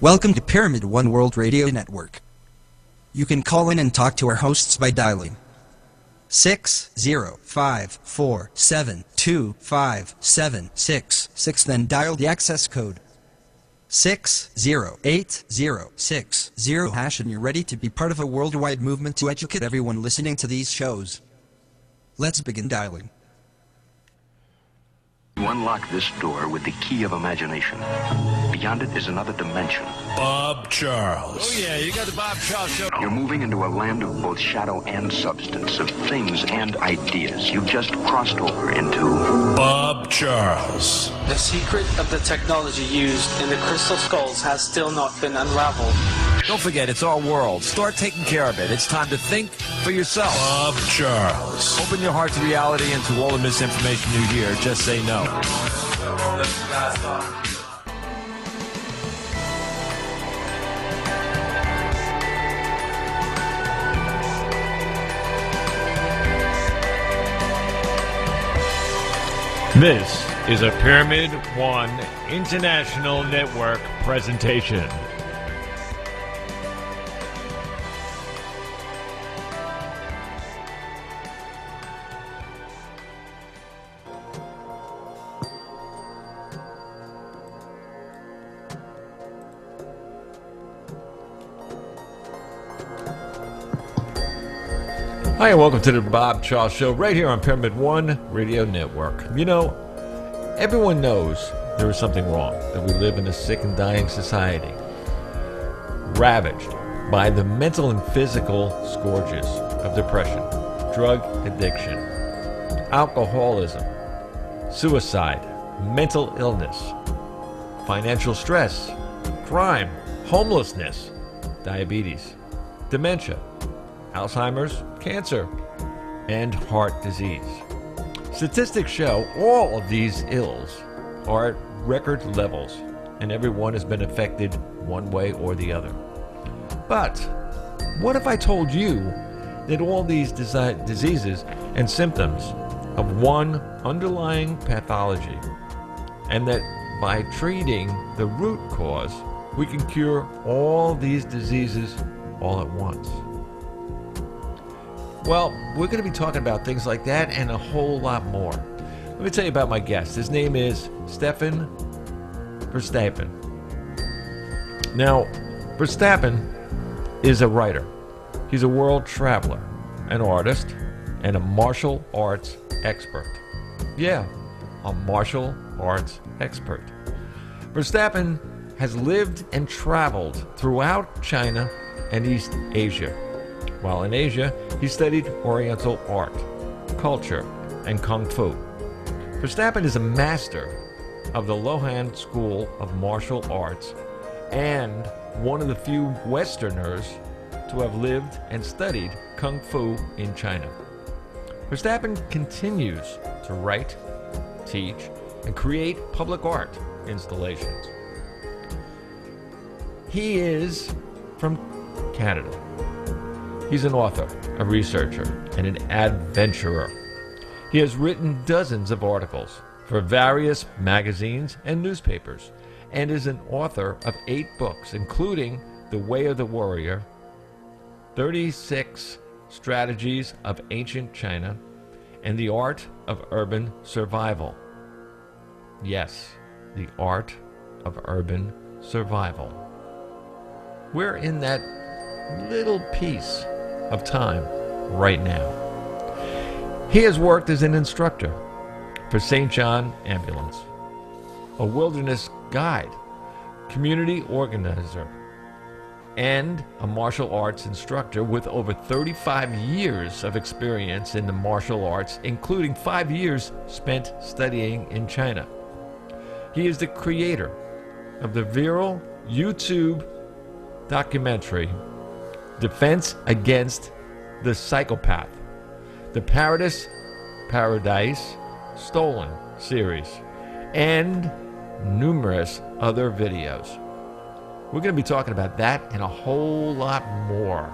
Welcome to Pyramid One World Radio Network. You can call in and talk to our hosts by dialing 60547257666, then dial the access code 60860, and you're ready to be part of a worldwide movement to educate everyone listening to these shows. Let's begin dialing. You unlock this door with the key of imagination. Beyond it is another dimension. Bob Charles. Oh yeah, you got the Bob Charles Show. You're moving into a land of both shadow and substance, of things and ideas. You've just crossed over into Bob Charles. The secret of the technology used in the crystal skulls has still not been unraveled. Don't forget, it's our world. Start taking care of it. It's time to think for yourself. Bob Charles. Open your heart to reality and to all the misinformation you hear. Just say no. This is a Pyramid One International Network presentation. Hi, and welcome to the Bob Charles Show right here on Pyramid One Radio Network. You know, everyone knows there is something wrong, that we live in a sick and dying society, ravaged by the mental and physical scourges of depression, drug addiction, alcoholism, suicide, mental illness, financial stress, crime, homelessness, diabetes, dementia, Alzheimer's, cancer, and heart disease. Statistics show all of these ills are at record levels, and everyone has been affected one way or the other. But what if I told you that all these diseases and symptoms of one underlying pathology, and that by treating the root cause, we can cure all these diseases all at once? Well, we're going to be talking about things like that and a whole lot more. Let me tell you about my guest. His name is Stefan Verstappen. Now, Verstappen is a writer. He's a world traveler, an artist, and a martial arts expert. Yeah, a martial arts expert. Verstappen has lived and traveled throughout China and East Asia. While in Asia, he studied Oriental art, culture, and Kung Fu. Verstappen is a master of the Lohan School of Martial Arts and one of the few Westerners to have lived and studied Kung Fu in China. Verstappen continues to write, teach, and create public art installations. He is from Canada. He's an author, a researcher, and an adventurer. He has written dozens of articles for various magazines and newspapers, and is an author of 8 books, including The Way of the Warrior, 36 Strategies of Ancient China, and The Art of Urban Survival. Yes, the art of urban survival. We're in that little piece of time right now. He has worked as an instructor for St. John Ambulance, a wilderness guide, community organizer, and a martial arts instructor with over 35 years of experience in the martial arts, including 5 years spent studying in China. He is the creator of the viral YouTube documentary Defense Against the Psychopath, the Paradise Stolen series, and numerous other videos. We're going to be talking about that and a whole lot more.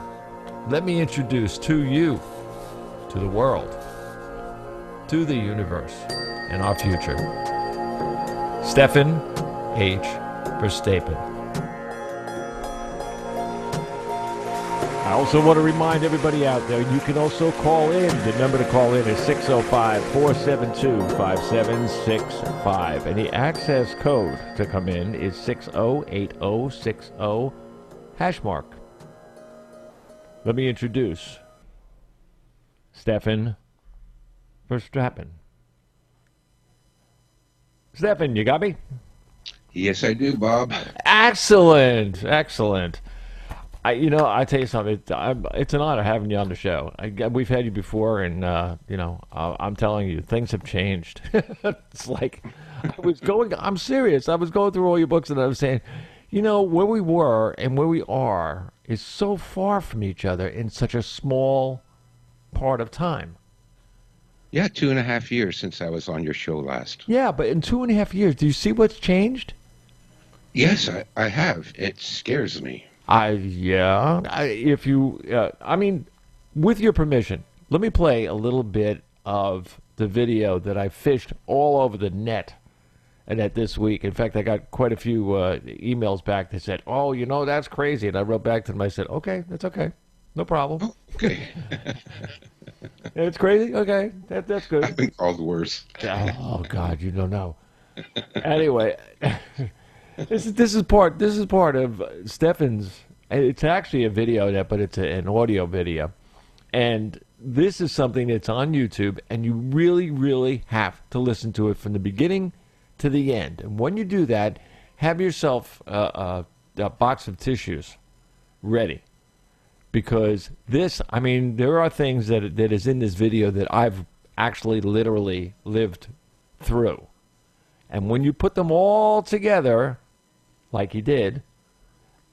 Let me introduce to you, to the world, to the universe, and our future, Stefan H. Verstappen. I also want to remind everybody out there, you can also call in. The number to call in is 605-472-5765. And the access code to come in is 608060 #. Let me introduce Stefan Verstappen. Stefan, you got me? Yes, I do, Bob. Excellent, excellent. I tell you something. It's an honor having you on the show. We've had you before, and I'm telling you, things have changed. It's like I'm serious. I was going through all your books, and I was saying, where we were and where we are is so far from each other in such a small part of time. Yeah, 2.5 years since I was on your show last. Yeah, but in 2.5 years, do you see what's changed? Yes, I have. It scares me. With your permission, let me play a little bit of the video that I fished all over the net and that this week. In fact, I got quite a few emails back that said, "Oh, that's crazy," and I wrote back to them. I said, "Okay, that's okay, no problem." Oh, okay. It's crazy. Okay, that's good. I've been called worse. Oh God, you don't know. Anyway. This is part of Stefan's. It's actually a video, but it's an audio video, and this is something that's on YouTube, and you really, really have to listen to it from the beginning to the end. And when you do that, have yourself a box of tissues ready, because there are things that is in this video that I've actually literally lived through, and when you put them all together, like he did,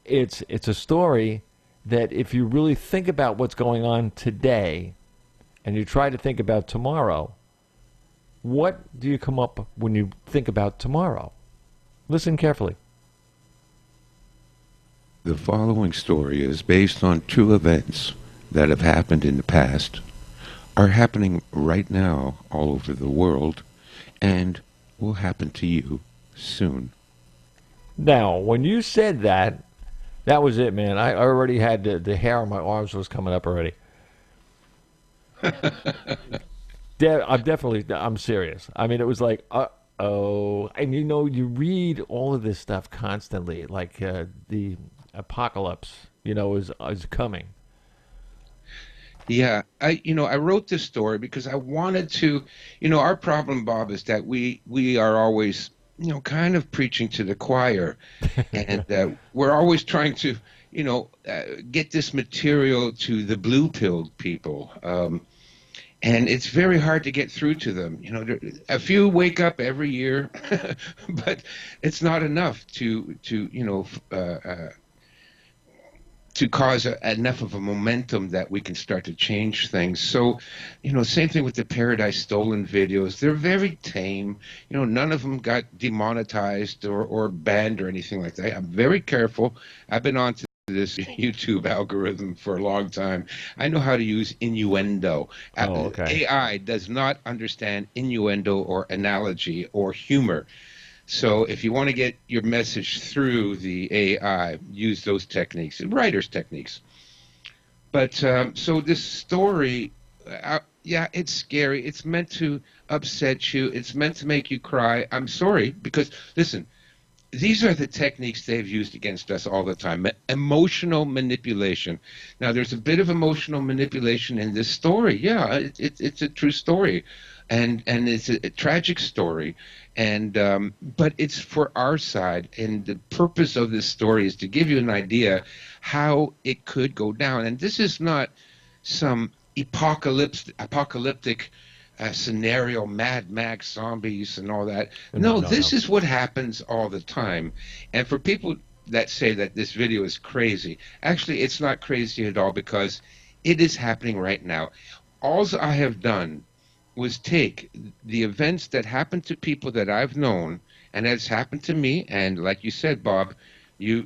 it's a story that if you really think about what's going on today and you try to think about tomorrow, what do you come up when you think about tomorrow? Listen carefully. The following story is based on true events that have happened in the past, are happening right now all over the world, and will happen to you soon. Now, when you said that, that was it, man. I already had the hair on my arms was coming up already. I'm serious. It was like, uh-oh. And you read all of this stuff constantly, like the apocalypse, is coming. Yeah, I wrote this story because I wanted to, our problem, Bob, is that we are always kind of preaching to the choir, and we're always trying to, get this material to the blue-pilled people, and it's very hard to get through to them. A few wake up every year, but it's not enough to cause enough of a momentum that we can start to change things. So, same thing with the Paradise Stolen videos. They're very tame. None of them got demonetized or banned or anything like that. I'm very careful. I've been on to this YouTube algorithm for a long time. I know how to use innuendo. Oh, okay. AI does not understand innuendo or analogy or humor. So if you want to get your message through the AI, use those techniques, writer's techniques. But so this story, it's scary. It's meant to upset you. It's meant to make you cry. I'm sorry, because, listen, these are the techniques they've used against us all the time. Emotional manipulation. Now, there's a bit of emotional manipulation in this story. Yeah, it's a true story. And it's a tragic story, but it's for our side, and the purpose of this story is to give you an idea how it could go down. And this is not some apocalyptic scenario, Mad Max zombies and all that. No, this is what happens all the time. And for people that say that this video is crazy, actually it's not crazy at all, because it is happening right now. All I have done was take the events that happened to people that I've known, and has happened to me, and like you said, Bob, this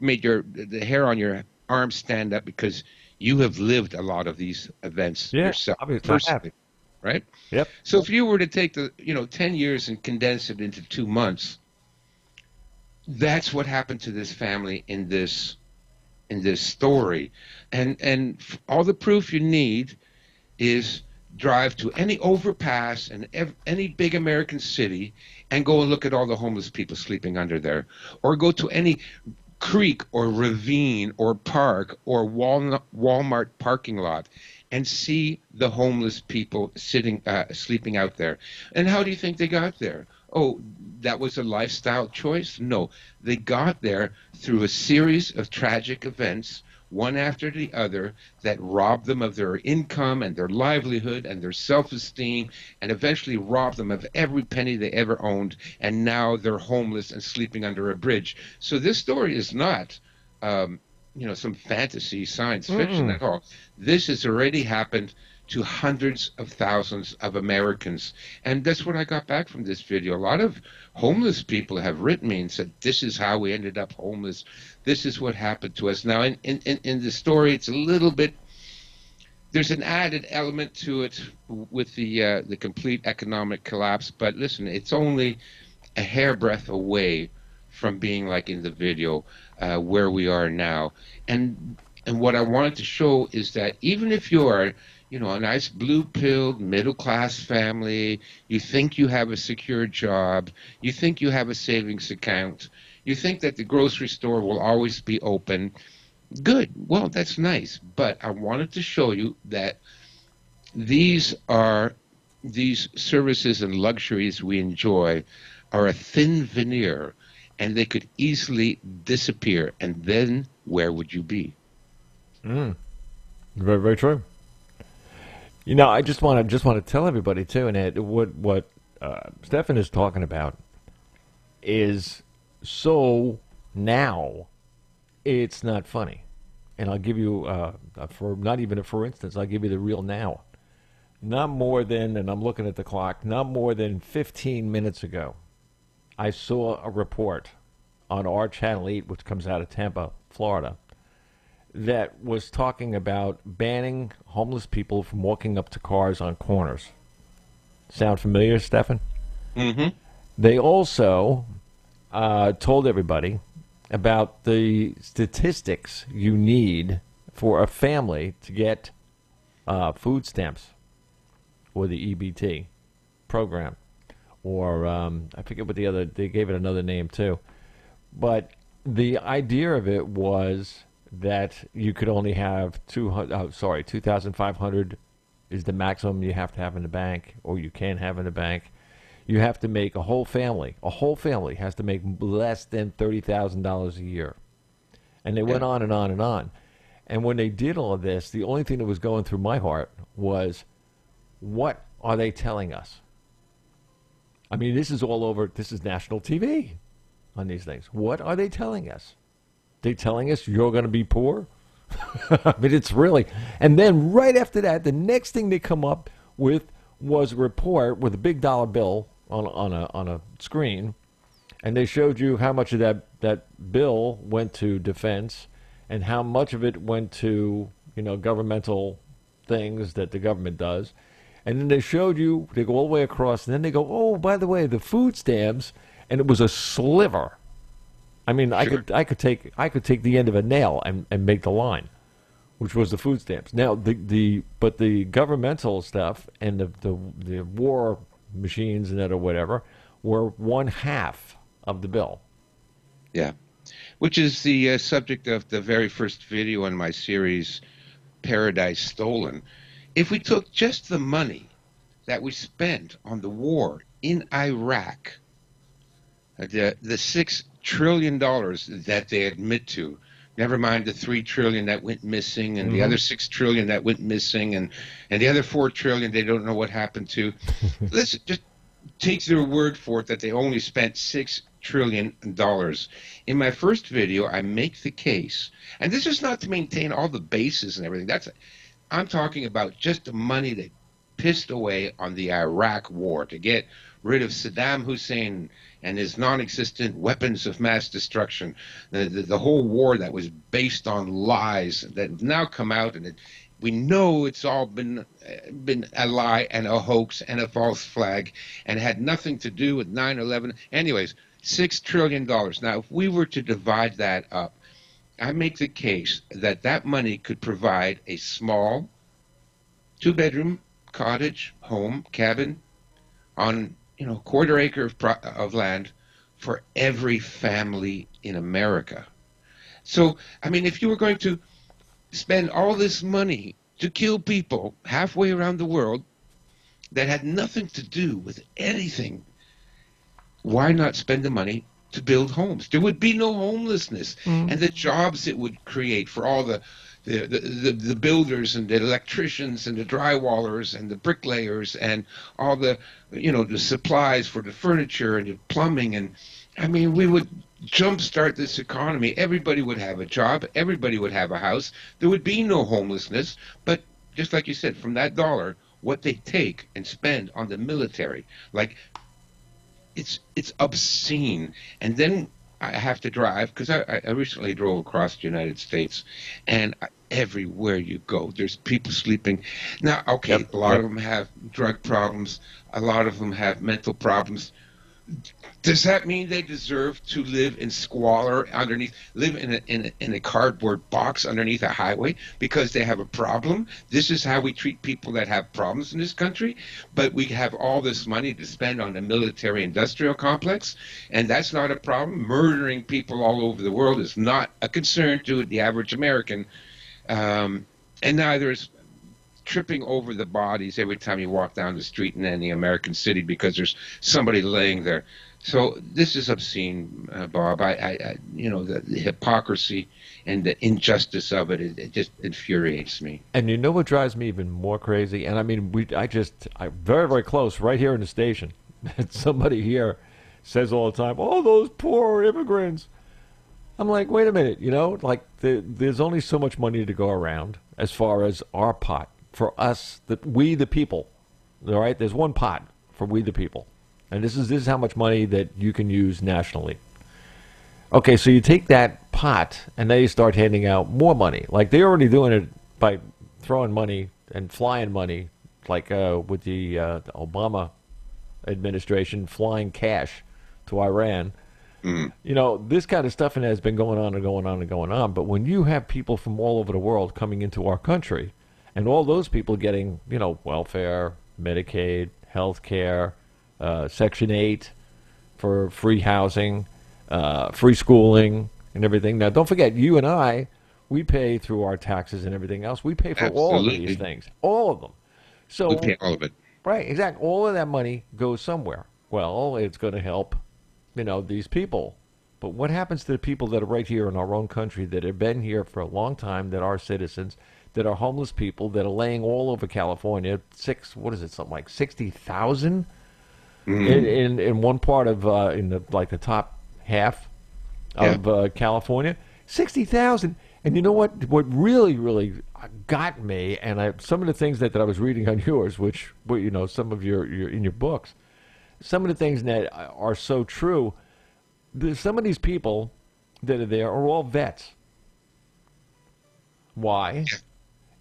made the hair on your arm stand up, because you have lived a lot of these events yourself personally, right? Yep. So if you were to take the 10 years and condense it into 2 months, that's what happened to this family in this in this story, and all the proof you need is drive to any overpass in any big American city and go and look at all the homeless people sleeping under there, or go to any creek or ravine or park or Walmart parking lot and see the homeless people sleeping out there. And how do you think they got there? Oh, that was a lifestyle choice? No, they got there through a series of tragic events, one after the other, that robbed them of their income and their livelihood and their self-esteem, and eventually robbed them of every penny they ever owned, and now they're homeless and sleeping under a bridge. So this story is not some fantasy science fiction at all. This has already happened to hundreds of thousands of Americans. And that's what I got back from this video. A lot of homeless people have written me and said, this is how we ended up homeless. This is what happened to us. Now, in the story, it's a little bit, there's an added element to it with the complete economic collapse. But listen, it's only a hairbreadth away from being like in the video where we are now. And what I wanted to show is that even if you are, a nice blue-pilled middle-class family, you think you have a secure job, you think you have a savings account, you think that the grocery store will always be open, good. Well, that's nice. But I wanted to show you that these services and luxuries we enjoy are a thin veneer, and they could easily disappear. And then where would you be? Very, very true. I just want to tell everybody too, and what Stefan is talking about is so now it's not funny. And I'll give you not even a for instance. I'll give you the real now. Not more than, and I'm looking at the clock, not more than 15 minutes ago, I saw a report on our Channel 8, which comes out of Tampa, Florida, that was talking about banning homeless people from walking up to cars on corners. Sound familiar, Stefan? Mm-hmm. They also told everybody about the statistics you need for a family to get food stamps or the EBT program. Or I forget what they gave it another name too. But the idea of it was that you could only have 2,500 is the maximum you have to have in the bank, or you can have in the bank. You have to make a whole family has to make less than $30,000 a year. And they went on and on and on. And when they did all of this, the only thing that was going through my heart was, what are they telling us? I mean, this is all over, this is national TV on these things. What are they telling us? They telling us you're going to be poor? I mean, it's really... And then right after that, the next thing they come up with was a report with a big dollar bill on a screen, and they showed you how much of that bill went to defense and how much of it went to, governmental things that the government does. And then they showed you, they go all the way across, and then they go, oh, by the way, the food stamps, and it was a sliver. I mean, sure. I could take the end of a nail and make the line, which was the food stamps. Now, but the governmental stuff and the war machines and that or whatever were 1/2 of the bill. Yeah, which is the subject of the very first video in my series, Paradise Stolen. If we took just the money that we spent on the war in Iraq, the $6 trillion that they admit to, never mind the $3 trillion that went missing, and the other $6 trillion that went missing, and the other $4 trillion they don't know what happened to. Let's just take their word for it that they only spent $6 trillion. In my first video, I make the case, and this is not to maintain all the bases and everything. I'm talking about just the money they pissed away on the Iraq war to get rid of Saddam Hussein and his non-existent weapons of mass destruction, the whole war that was based on lies that have now come out, and we know it's all been a lie and a hoax and a false flag and had nothing to do with 9/11. Anyways, $6 trillion. Now, if we were to divide that up, I make the case that that money could provide a small 2-bedroom cottage, home, cabin on, a quarter acre of land for every family in America. So, I mean, if you were going to spend all this money to kill people halfway around the world that had nothing to do with anything, why not spend the money to build homes? There would be no homelessness, and the jobs it would create for all the builders and the electricians and the drywallers and the bricklayers and all the the supplies for the furniture and the plumbing. And I mean, we would jumpstart this economy. Everybody would have a job. Everybody would have a house. There would be no homelessness. But just like you said, from that dollar, what they take and spend on the military, like, it's obscene. And then I have to drive, because I recently drove across the United States, and everywhere you go, there's people sleeping. Now, okay, a lot of them have drug problems. A lot of them have mental problems. Does that mean they deserve to live in squalor live in a cardboard box underneath a highway because they have a problem? This is how we treat people that have problems in this country, but we have all this money to spend on the military-industrial complex, and that's not a problem. Murdering people all over the world is not a concern to the average American, and neither is tripping over the bodies every time you walk down the street in any American city because there's somebody laying there. So this is obscene, Bob. The hypocrisy and the injustice of it just infuriates me. And you know what drives me even more crazy? And I mean, I'm very, very close right here in the station. Somebody here says all the time, "Oh, those poor immigrants." I'm like, wait a minute, there's only so much money to go around as far as our pot. For us, we the people, all right? There's one pot for we the people. And this is how much money that you can use nationally. Okay, so you take that pot, and then you start handing out more money. Like, they're already doing it by throwing money and flying money, like with the Obama administration flying cash to Iran. This kind of stuff has been going on and going on and going on. But when you have people from all over the world coming into our country, and all those people getting, welfare, Medicaid, health care, Section 8 for free housing, free schooling, and everything. Now, don't forget, you and I, we pay through our taxes and everything else. We pay for all of these things, all of them. So we pay all of it. Right, exactly. All of that money goes somewhere. Well, it's going to help, these people. But what happens to the people that are right here in our own country that have been here for a long time, that are citizens, that are homeless people, that are laying all over California? Something like 60,000 in one part of the top half of California. 60,000. And you know what really, really got me, and some of the things that I was reading on yours, which some of your in your books, some of the things that are so true. Some of these people that are there are all vets. Why?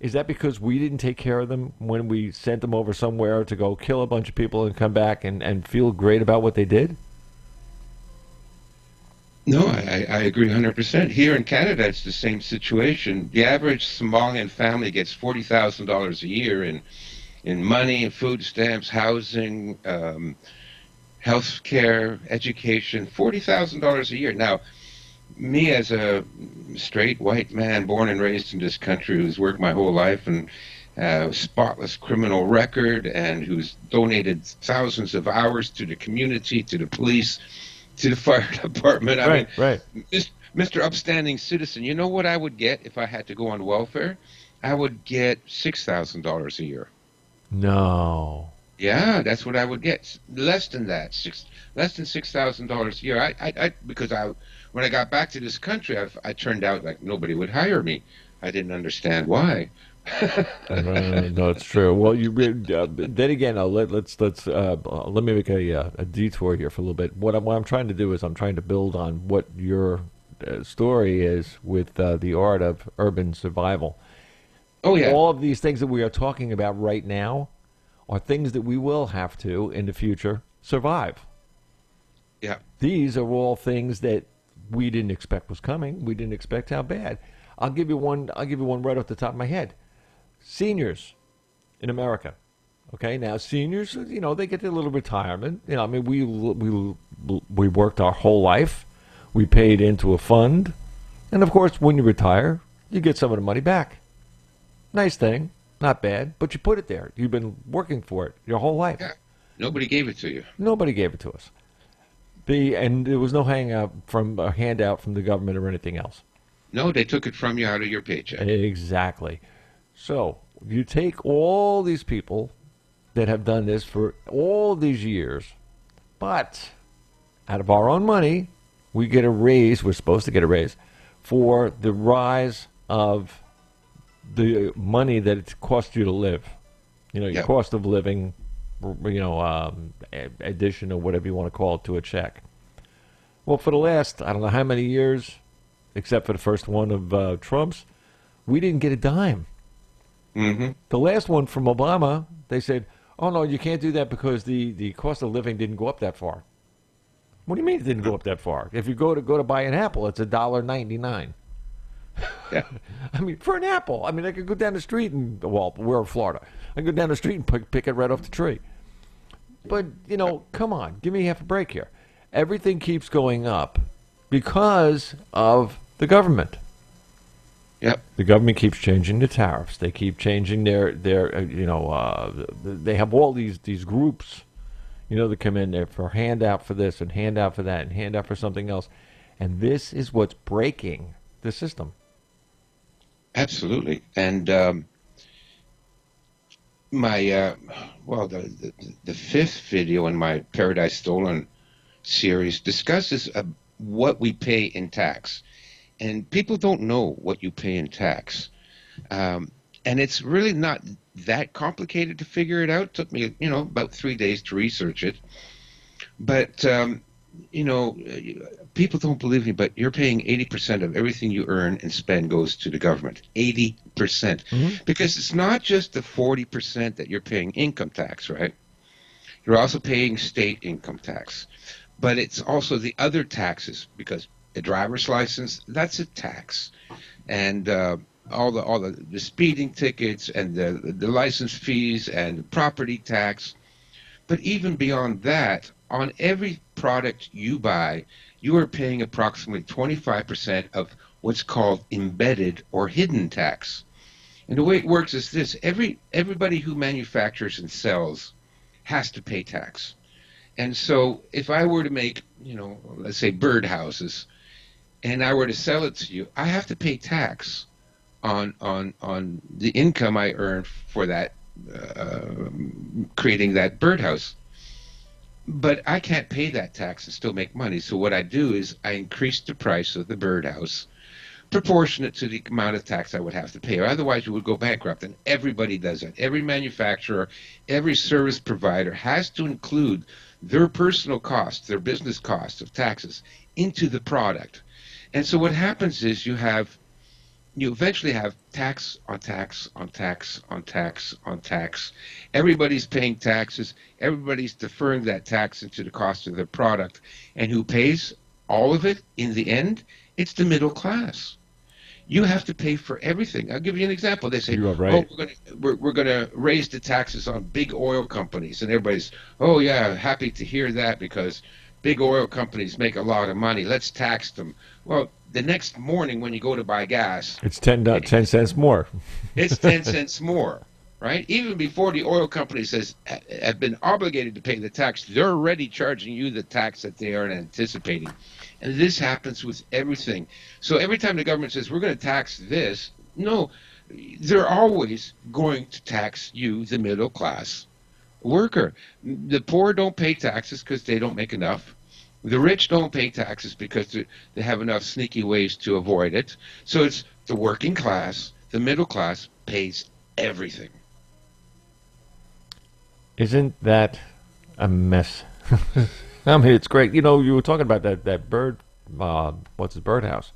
Is that because we didn't take care of them when we sent them over somewhere to go kill a bunch of people and come back and feel great about what they did? No, I agree 100%. Here in Canada, it's the same situation. The average Somalian family gets $40,000 a year in money, food stamps, housing, health care, education, $40,000 a year. Now, me as a straight white man born and raised in this country who's worked my whole life and spotless criminal record and who's donated thousands of hours to the community, to the police, to the fire department. Right. Mr. Upstanding Citizen, you know what I would get if I had to go on welfare? I would get $6,000 a year. No. Yeah, that's what I would get. Less than that, less than $6,000 a year. Because when I got back to this country, I turned out like nobody would hire me. I didn't understand why. No, it's true. Well, then again, let me make a detour here for a little bit. What I'm trying to do is I'm trying to build on what your story is with the art of urban survival. Oh yeah. All of these things that we are talking about right now are things that we will have to in the future survive. Yeah. These are all things that we didn't expect was coming. We didn't expect how bad. I'll give you one right off the top of my head. Seniors in America. Okay, now seniors, they get their little retirement. I mean, we worked our whole life. We paid into a fund. And, of course, when you retire, you get some of the money back. Nice thing. Not bad. But you put it there. You've been working for it your whole life. Yeah. Nobody gave it to you. Nobody gave it to us. And there was no handout from the government or anything else. No, they took it from you out of your paycheck. Exactly. So you take all these people that have done this for all these years, but out of our own money, we get a raise. We're supposed to get a raise for the rise of the money that it costs you to live. Your cost of living, addition or whatever you want to call it to a check. Well, for the last, I don't know how many years, except for the first one of Trump's, we didn't get a dime. Mm-hmm. The last one from Obama, they said, oh, no, you can't do that because the cost of living didn't go up that far. What do you mean it didn't go up that far? If you go to buy an apple, it's $1.99. Yeah. I mean, for an apple. I mean, I could go down the street and, well, we're in Florida. I can go down the street and pick it right off the tree. But, come on, give me half a break here. Everything keeps going up because of the government. Yep. The government keeps changing the tariffs. They keep changing their they have all these groups, that come in there for handout for this and handout for that and handout for something else. And this is what's breaking the system. Absolutely. And the fifth video in my Paradise Stolen series discusses what we pay in tax. And people don't know what you pay in tax. And it's really not that complicated to figure it out. It took me, about 3 days to research it. But, people don't believe me, but you're paying 80% of everything you earn and spend goes to the government. 80%. Mm-hmm. Because it's not just the 40% that you're paying income tax, right? You're also paying state income tax. But it's also the other taxes, because a driver's license, that's a tax. And all the speeding tickets and the license fees and the property tax. But even beyond that, on every product you buy, you are paying approximately 25% of what's called embedded or hidden tax. And the way it works is this: everybody who manufactures and sells has to pay tax. And so if I were to make, let's say birdhouses, and I were to sell it to you, I have to pay tax on the income I earn for that, creating that birdhouse. But I can't pay that tax and still make money. So what I do is I increase the price of the birdhouse proportionate to the amount of tax I would have to pay, or otherwise you would go bankrupt. And everybody does it. Every manufacturer, every service provider has to include their personal costs, their business costs of taxes into the product. And so what happens is you eventually have tax on tax on tax on tax on tax. Everybody's paying taxes. Everybody's deferring that tax into the cost of their product. And who pays all of it in the end? It's the middle class. You have to pay for everything. I'll give you an example. They say, right. we're going to raise the taxes on big oil companies. And everybody's, oh, yeah, happy to hear that because big oil companies make a lot of money. Let's tax them. Well, the next morning when you go to buy gas, it's 10 cents more. It's 10 cents more, right? Even before the oil companies have been obligated to pay the tax, they're already charging you the tax that they aren't anticipating. And this happens with everything. So every time the government says, we're going to tax this, no, they're always going to tax you, the middle class worker. The poor don't pay taxes because they don't make enough. The rich don't pay taxes because they have enough sneaky ways to avoid it. So it's the working class, the middle class pays everything. Isn't that a mess? I mean, it's great. You were talking about that bird, what's his birdhouse?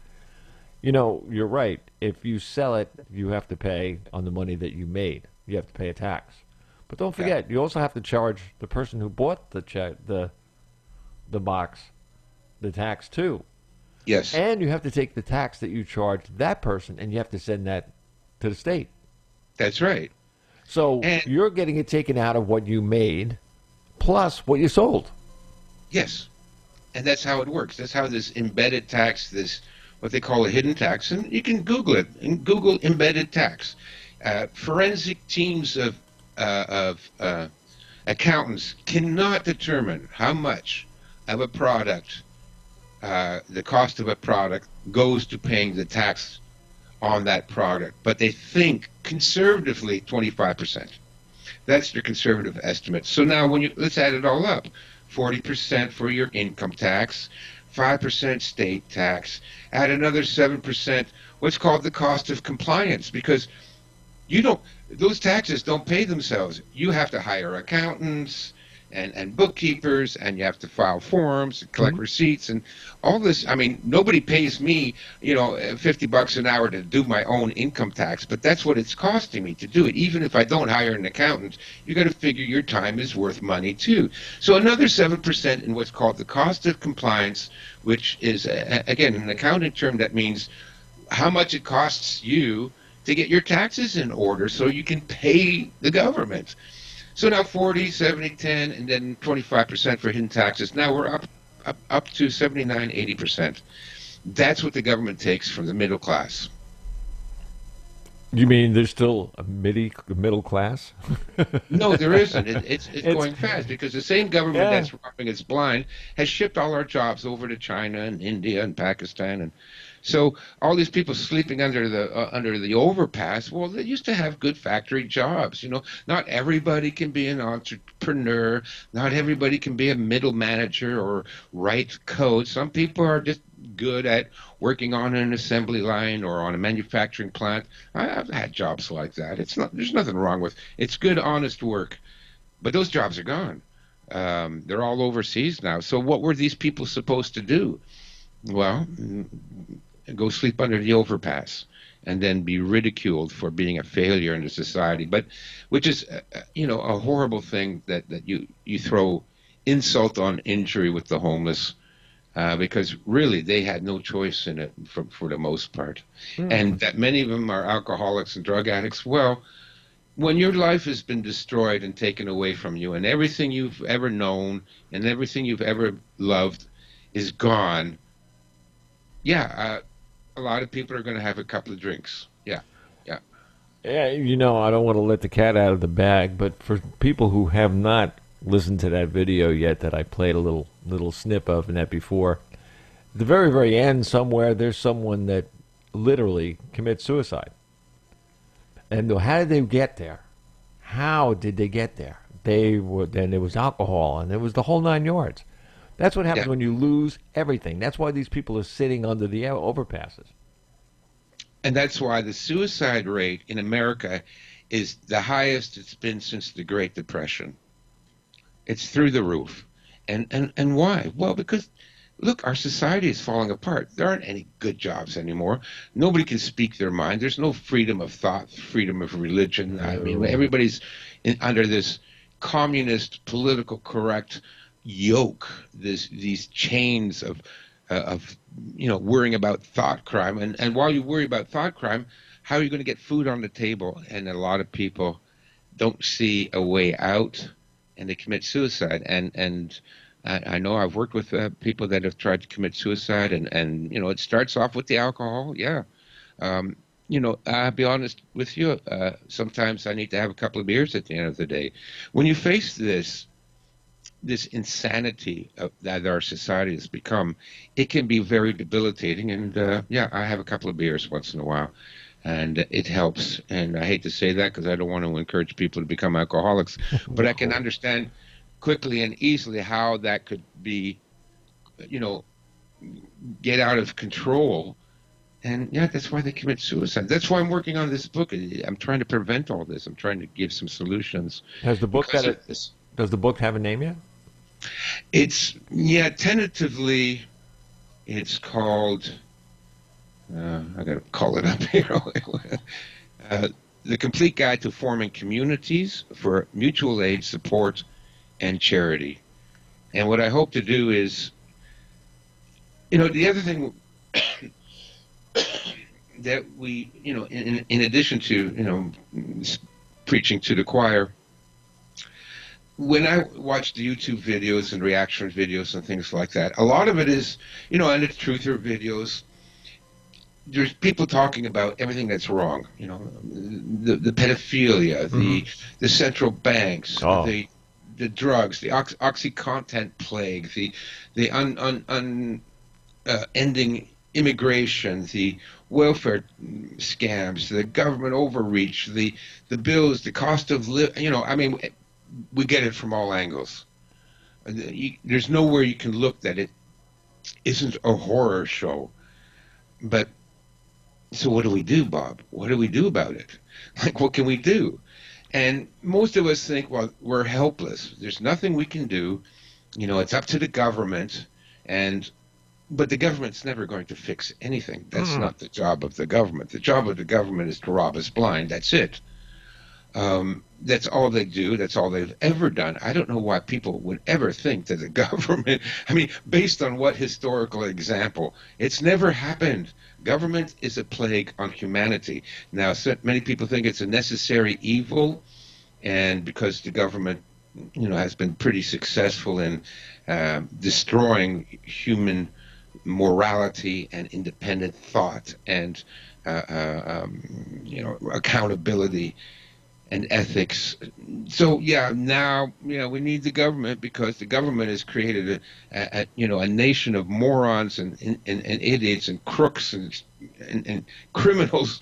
You're right. If you sell it, you have to pay on the money that you made. You have to pay a tax. But don't forget, you also have to charge the person who bought the box the tax too. Yes. And you have to take the tax that you charged that person, and you have to send that to the state. That's right. So And you're getting it taken out of what you made plus what you sold. yes. And that's how it works. That's how this embedded tax, this what they call a hidden tax, and you can Google it. And Google embedded tax. Forensic teams of accountants cannot determine how much of a product, the cost of a product, goes to paying the tax on that product. But they think conservatively 25%. That's their conservative estimate. So now let's add it all up. 40% for your income tax, 5% state tax, add another 7%, what's called the cost of compliance, because those taxes don't pay themselves. You have to hire accountants and bookkeepers, and you have to file forms and collect receipts and all this. I mean, nobody pays me, $50 an hour to do my own income tax, but that's what it's costing me to do it. Even if I don't hire an accountant, you got to figure your time is worth money too. So another 7% in what's called the cost of compliance, which is, again, an accounting term that means how much it costs you to get your taxes in order so you can pay the government. So now 40, 70, 10, and then 25% for hidden taxes. Now we're up to 79, 80%. That's what the government takes from the middle class. You mean there's still a middle class? No, there isn't. It's going fast because the same government that's robbing us blind has shipped all our jobs over to China and India and Pakistan, and so all these people sleeping under the overpass. Well, they used to have good factory jobs. Not everybody can be an entrepreneur. Not everybody can be a middle manager or write code. Some people are just good at working on an assembly line or on a manufacturing plant. I've had jobs like that. There's nothing wrong with it's good, honest work. But those jobs are gone. They're all overseas now. So what were these people supposed to do? Well, go sleep under the overpass and then be ridiculed for being a failure in the society. But which is, a horrible thing that you throw insult on injury with the homeless. Because really they had no choice in it for the most part. And that many of them are alcoholics and drug addicts. Well, when your life has been destroyed and taken away from you and everything you've ever known and everything you've ever loved is gone, a lot of people are going to have a couple of drinks. Yeah. Yeah, I don't want to let the cat out of the bag, but for people who have not listened to that video yet that I played a little snip of in that before, at the very, very end somewhere, there's someone that literally commits suicide. And how did they get there? How did they get there? Then there was alcohol, and there was the whole 9 yards. That's what happens when you lose everything. That's why these people are sitting under the overpasses. And that's why the suicide rate in America is the highest it's been since the Great Depression. It's through the roof. And why? Well, because, look, our society is falling apart. There aren't any good jobs anymore. Nobody can speak their mind. There's no freedom of thought, freedom of religion. I mean, everybody's under this communist, political correct yoke, these chains of worrying about thought crime. And while you worry about thought crime, how are you going to get food on the table? And a lot of people don't see a way out, and they commit suicide. And I know I've worked with people that have tried to commit suicide, and it starts off with the alcohol. I'll be honest with you. Sometimes I need to have a couple of beers at the end of the day. When you face this insanity that our society has become, it can be very debilitating. And I have a couple of beers once in a while, and it helps. And I hate to say that because I don't want to encourage people to become alcoholics, but I can understand quickly and easily how that could be, get out of control. And that's why they commit suicide. That's why I'm working on this book. I'm trying to prevent all this. I'm trying to give some solutions. Has the book does the book have a name yet? It's tentatively it's called I gotta call it up here. The Complete Guide to Forming Communities for Mutual Aid, Support, and Charity. And what I hope to do is, the other thing that we, in addition to, preaching to the choir, when I watch the YouTube videos and reaction videos and things like that, a lot of it is, and it's truther videos. There's people talking about everything that's wrong, the pedophilia, the central banks, the drugs, the OxyContin plague, the ending immigration, the welfare scams, the government overreach, the bills, the cost of living. We get it from all angles. There's nowhere you can look that it isn't a horror show. But so what do we do, Bob? What do we do about it? Like, what can we do? And most of us think, well, we're helpless. There's nothing we can do. It's up to the government. But the government's never going to fix anything. That's not the job of the government. The job of the government is to rob us blind. That's it. That's all they do. That's all they've ever done. I don't know why people would ever think that the government, based on what historical example, it's never happened. Government is a plague on humanity. Now, many people think it's a necessary evil, and because the government, has been pretty successful in destroying human morality and independent thought and, accountability and ethics. So now we need the government because the government has created a nation of morons and idiots and crooks and criminals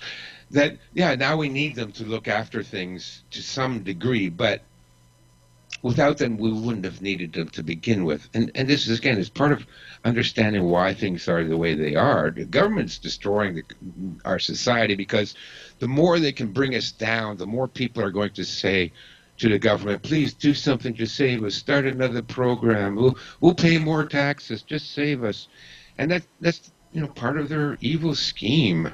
that now we need them to look after things to some degree, but without them we wouldn't have needed them to begin with. And this is part of understanding why things are the way they are. The government's destroying our society because the more they can bring us down, the more people are going to say to the government, please do something to save us, start another program, we'll pay more taxes, just save us. And that's part of their evil scheme.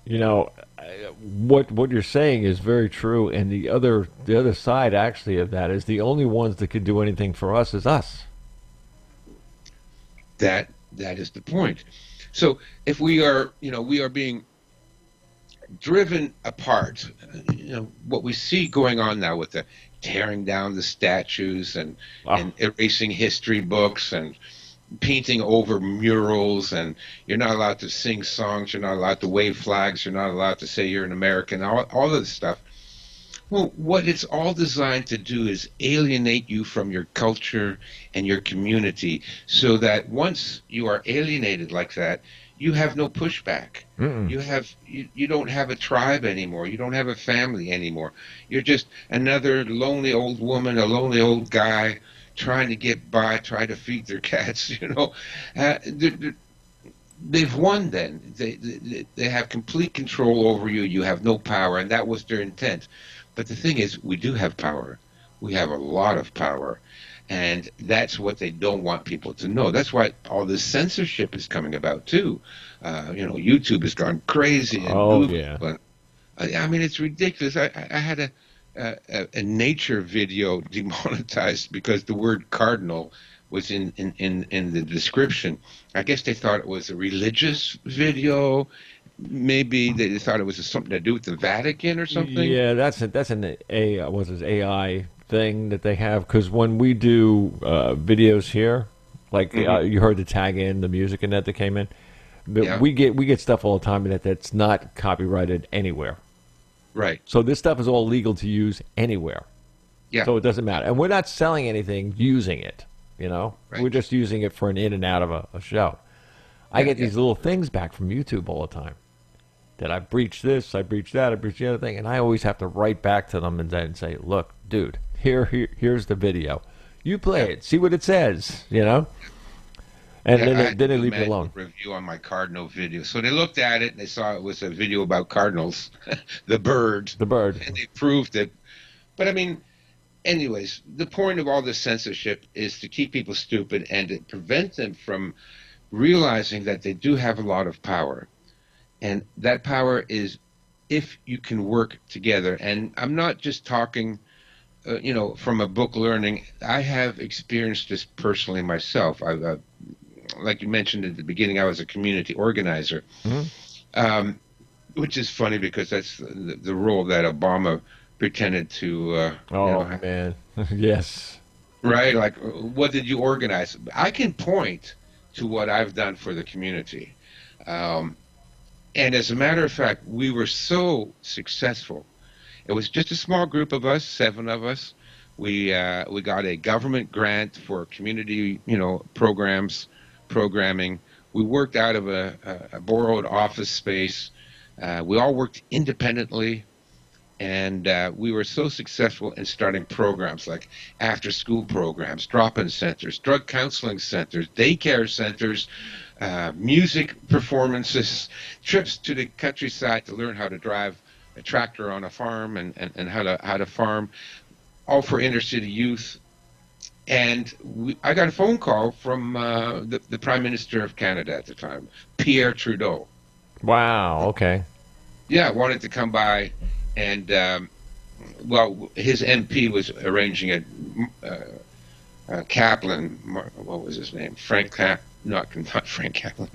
What you're saying is very true, and the other side actually of that is the only ones that could do anything for us is us. That is the point. So if we are being driven apart, what we see going on now with the tearing down the statues and erasing history books and painting over murals, and you're not allowed to sing songs, you're not allowed to wave flags, you're not allowed to say you're an American, all of this stuff. Well, what it's all designed to do is alienate you from your culture and your community, so that once you are alienated like that, you have no pushback. You don't have a tribe anymore. You don't have a family anymore. You're just another lonely old woman, a lonely old guy trying to get by, trying to feed their cats. They've won. Then they have complete control over you. You have no power, and that was their intent. But the thing is, we do have power. We have a lot of power. And that's what they don't want people to know. That's why all this censorship is coming about, too. YouTube has gone crazy. And Google, it's ridiculous. I had a nature video demonetized because the word cardinal was in the description. I guess they thought it was a religious video. Maybe they thought it was something to do with the Vatican or something. Yeah, that's an AI thing that they have, because when we do videos here, like you heard the tag in the music and that came in, but we get stuff all the time that's not copyrighted anywhere. Right. So this stuff is all legal to use anywhere. Yeah. So it doesn't matter, and we're not selling anything using it. Right. We're just using it for an in and out of a show. I get these little things back from YouTube all the time that I breached this, I breached that, I breached the other thing, and I always have to write back to them and then say, look, dude, here's the video. You play it, see what it says, And then they leave it alone. Review on my cardinal video. So they looked at it and they saw it was a video about cardinals, the bird. The bird. And they proved it. But anyways, the point of all this censorship is to keep people stupid and to prevent them from realizing that they do have a lot of power. And that power is if you can work together. And I'm not just talking from a book learning. I have experienced this personally myself. Like you mentioned at the beginning, I was a community organizer. Which is funny because that's the role that Obama pretended to. Man, yes. Right? Like, what did you organize? I can point to what I've done for the community. And as a matter of fact, we were so successful. It was just a small group of us, 7 of us. We got a government grant for community, programming. We worked out of a borrowed office space. We all worked independently. And we were so successful in starting programs like after-school programs, drop-in centers, drug counseling centers, daycare centers, music performances, trips to the countryside to learn how to drive a tractor on a farm and how to farm, all for inner-city youth. And I got a phone call from the Prime Minister of Canada at the time, Pierre Trudeau. Wow, okay. Yeah, wanted to come by. And, his MP was arranging it. Kaplan, what was his name? Not Frank Kaplan,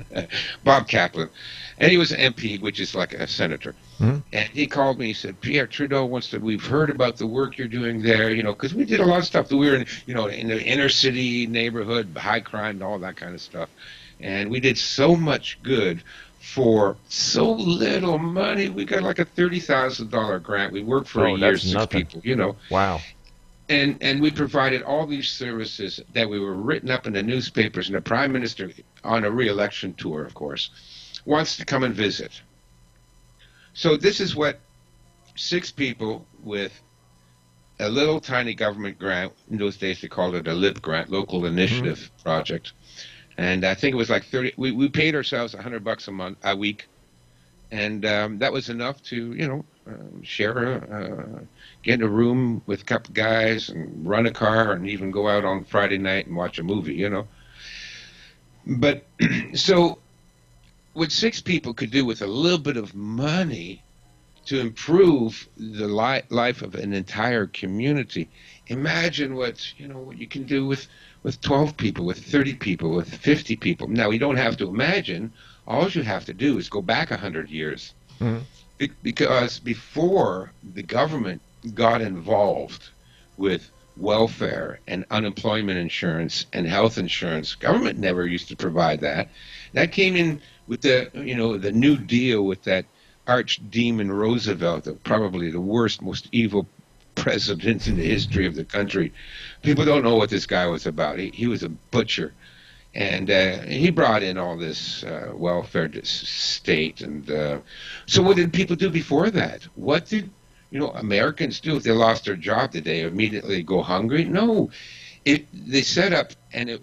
Bob Kaplan. And he was an MP, which is like a senator. Mm-hmm. And he called me, he said, Pierre Trudeau we've heard about the work you're doing there, because we did a lot of stuff. We were in, in the inner city neighborhood, high crime, and all that kind of stuff. And we did so much good for so little money. We got like a $30,000 grant. We worked for a year, 6 people, Wow. And we provided all these services that we were written up in the newspapers, and the Prime Minister, on a re-election tour, of course, wants to come and visit. So this is what 6 people with a little tiny government grant, in those days they called it a LIP grant, Local Initiative Project, and I think it was like 30. We paid ourselves $100 a week, and that was enough to get in a room with a couple guys and run a car and even go out on Friday night and watch a movie. But so what 6 people could do with a little bit of money to improve the life of an entire community. Imagine what you can do with 12 people, with 30 people, with 50 people. Now, you don't have to imagine. All you have to do is go back 100 years. Mm-hmm. Because before the government got involved with welfare and unemployment insurance and health insurance, government never used to provide that. That came in with the New Deal with that archdemon Roosevelt, probably the worst, most evil president in the history of the country. People don't know what this guy was about. He was a butcher, and he brought in all this welfare state. And so what did people do before that? What did Americans do if they lost their job? Did they immediately go hungry? No. They set up, and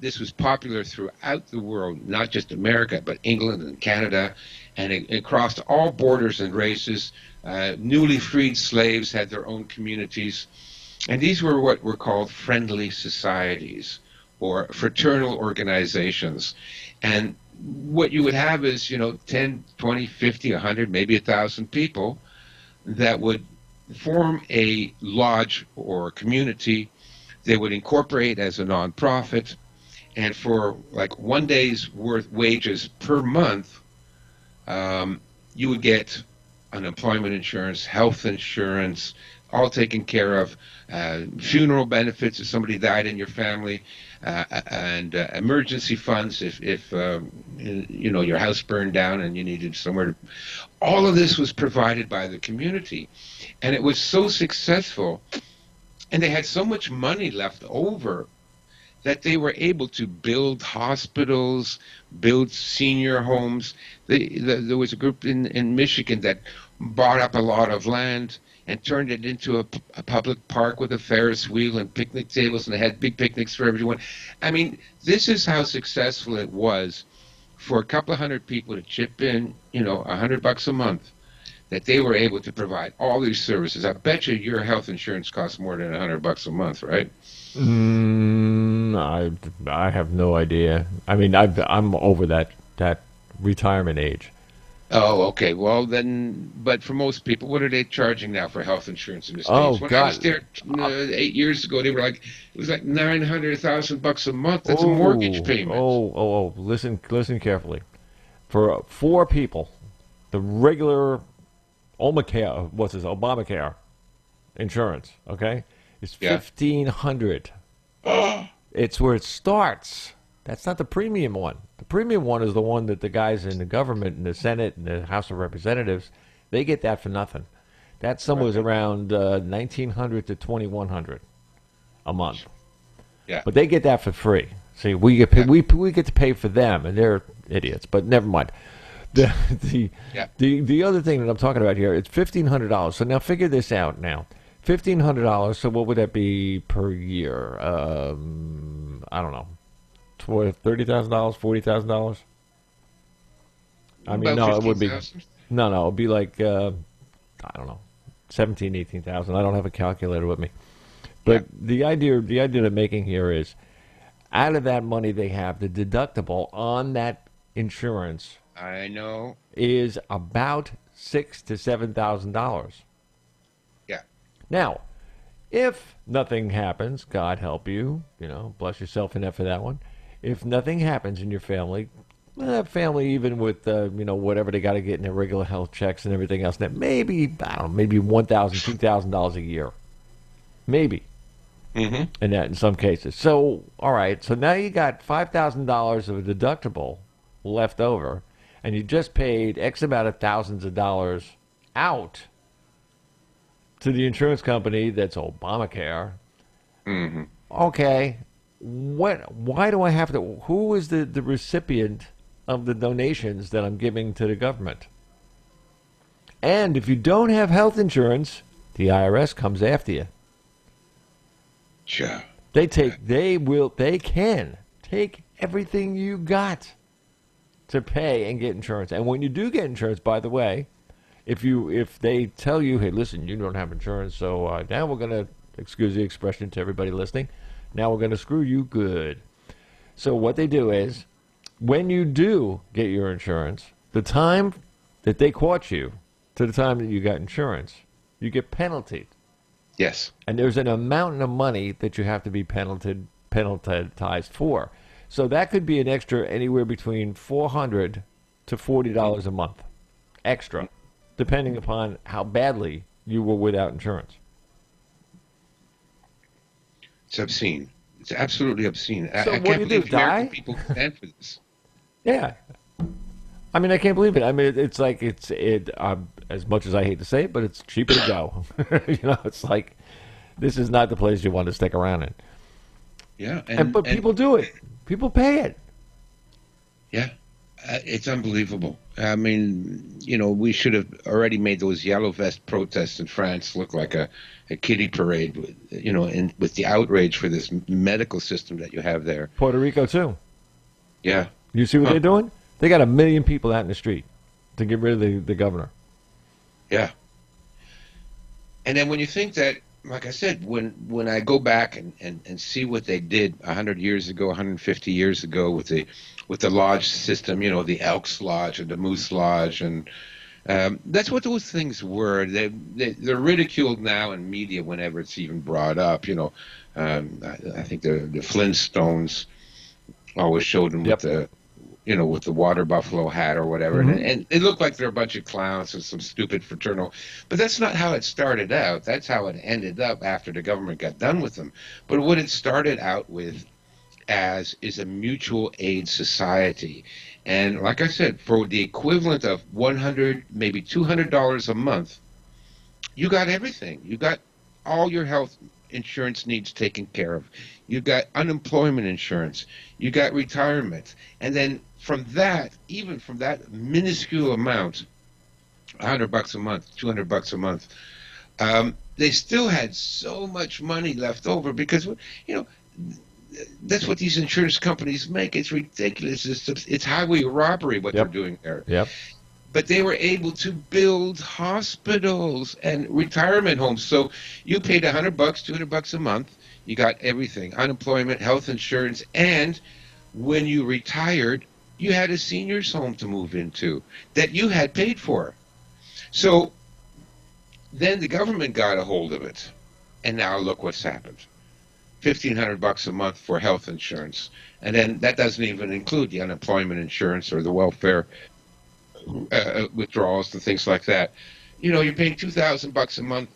this was popular throughout the world, not just America, but England and Canada, and it crossed all borders and races. Newly freed slaves had their own communities, and these were what were called friendly societies or fraternal organizations. And what you would have is 10, 20, 50, 100, maybe 1,000 people that would form a lodge or community. They would incorporate as a nonprofit, and for like 1 day's worth wages per month, you would get unemployment insurance, health insurance, all taken care of, funeral benefits if somebody died in your family, and emergency funds if your house burned down and you needed somewhere to. All of this was provided by the community, and it was so successful, and they had so much money left over that they were able to build hospitals, build senior homes. There was a group in Michigan that bought up a lot of land and turned it into a public park with a Ferris wheel and picnic tables, and they had big picnics for everyone. I mean, this is how successful it was for a couple of hundred people to chip in, $100 a month, that they were able to provide all these services. I bet you your health insurance costs more than $100 a month, right? I have no idea. I mean, I'm over that retirement age. Oh, okay. Well, then, but for most people, what are they charging now for health insurance in the States? Oh, when God. I was there 8 years ago, they were like, it was like $900,000 a month. That's a mortgage payment. Listen carefully. For 4 people, the regular Obamacare insurance, okay, is $1,500. It's where it starts. That's not the premium one. The premium one is the one that the guys in the government, in the Senate, and the House of Representatives, they get that for nothing. That sum was around $1,900 to $2,100 a month. Yeah. But they get that for free. See, we get paid, we get to pay for them, and they're idiots. But never mind. The other thing that I'm talking about here, it's $1,500. So now figure this out now. $1,500. So what would that be per year? I don't know. $30,000, $40,000. I mean, no, it would be. No, it'd be like I don't know, 17,000, 18,000. I don't have a calculator with me. But the idea they're making here is, out of that money they have, the deductible on that insurance, I know, is about $6,000 to $7,000. Yeah. Now, if nothing happens, God help you, bless yourself in that for that one. If nothing happens in your family even with whatever they got to get in their regular health checks and everything else, that maybe $1,000, $2,000 a year, maybe. Mm-hmm. And that in some cases. So, all right. So now you got $5,000 of a deductible left over, and you just paid X amount of thousands of dollars out to the insurance company that's Obamacare. Mm-hmm. Okay. Why do I have to? Who is the recipient of the donations that I'm giving to the government? And if you don't have health insurance, the IRS comes after you. Sure. They can take everything you got to pay and get insurance. And when you do get insurance, by the way, if they tell you, hey, listen, you don't have insurance, so now we're going to, excuse the expression to everybody listening, now we're going to screw you good. So what they do is, when you do get your insurance, the time that they caught you to the time that you got insurance, you get penaltied. Yes. And there's an amount of money that you have to be penalized for. So that could be an extra anywhere between $400 to $40 a month extra, depending upon how badly you were without insurance. It's obscene. It's absolutely obscene. So I what can't do you believe do, die? American people stand for this. Yeah. I mean, I can't believe it. I mean, it's like as much as I hate to say it, but it's cheaper to go. It's like, this is not the place you want to stick around in. Yeah. But people do it. People pay it. Yeah. It's unbelievable. I mean, we should have already made those yellow vest protests in France look like a kiddie parade, with the outrage for this medical system that you have there. Puerto Rico, too. Yeah. You see what they're doing? They got 1 million people out in the street to get rid of the governor. Yeah. And then when you think that, like I said, when I go back and see what they did 100 years ago, 150 years ago with the lodge system, the Elks Lodge and the Moose Lodge, and that's what those things were. They're ridiculed now in media whenever it's even brought up. I think the Flintstones always showed them with the with the water buffalo hat or whatever. Mm-hmm. And it looked like they're a bunch of clowns and some stupid fraternal. But that's not how it started out. That's how it ended up after the government got done with them. But what it started out with is a mutual aid society. And like I said, for the equivalent of $100, maybe $200 a month, you got everything. You got all your health insurance needs taken care of. You got unemployment insurance. You got retirement. And then from that, even from that minuscule amount, $100 a month, $200 a month, they still had so much money left over because, that's what these insurance companies make. It's ridiculous. It's highway robbery what they're doing there. Yep. But they were able to build hospitals and retirement homes. So you paid $100, $200 a month. You got everything: unemployment, health insurance, and when you retired, you had a seniors home to move into that you had paid for. So then the government got a hold of it, and now look what's happened. $1,500 a month for health insurance, and then that doesn't even include the unemployment insurance or the welfare withdrawals and things like that. You're paying $2,000 a month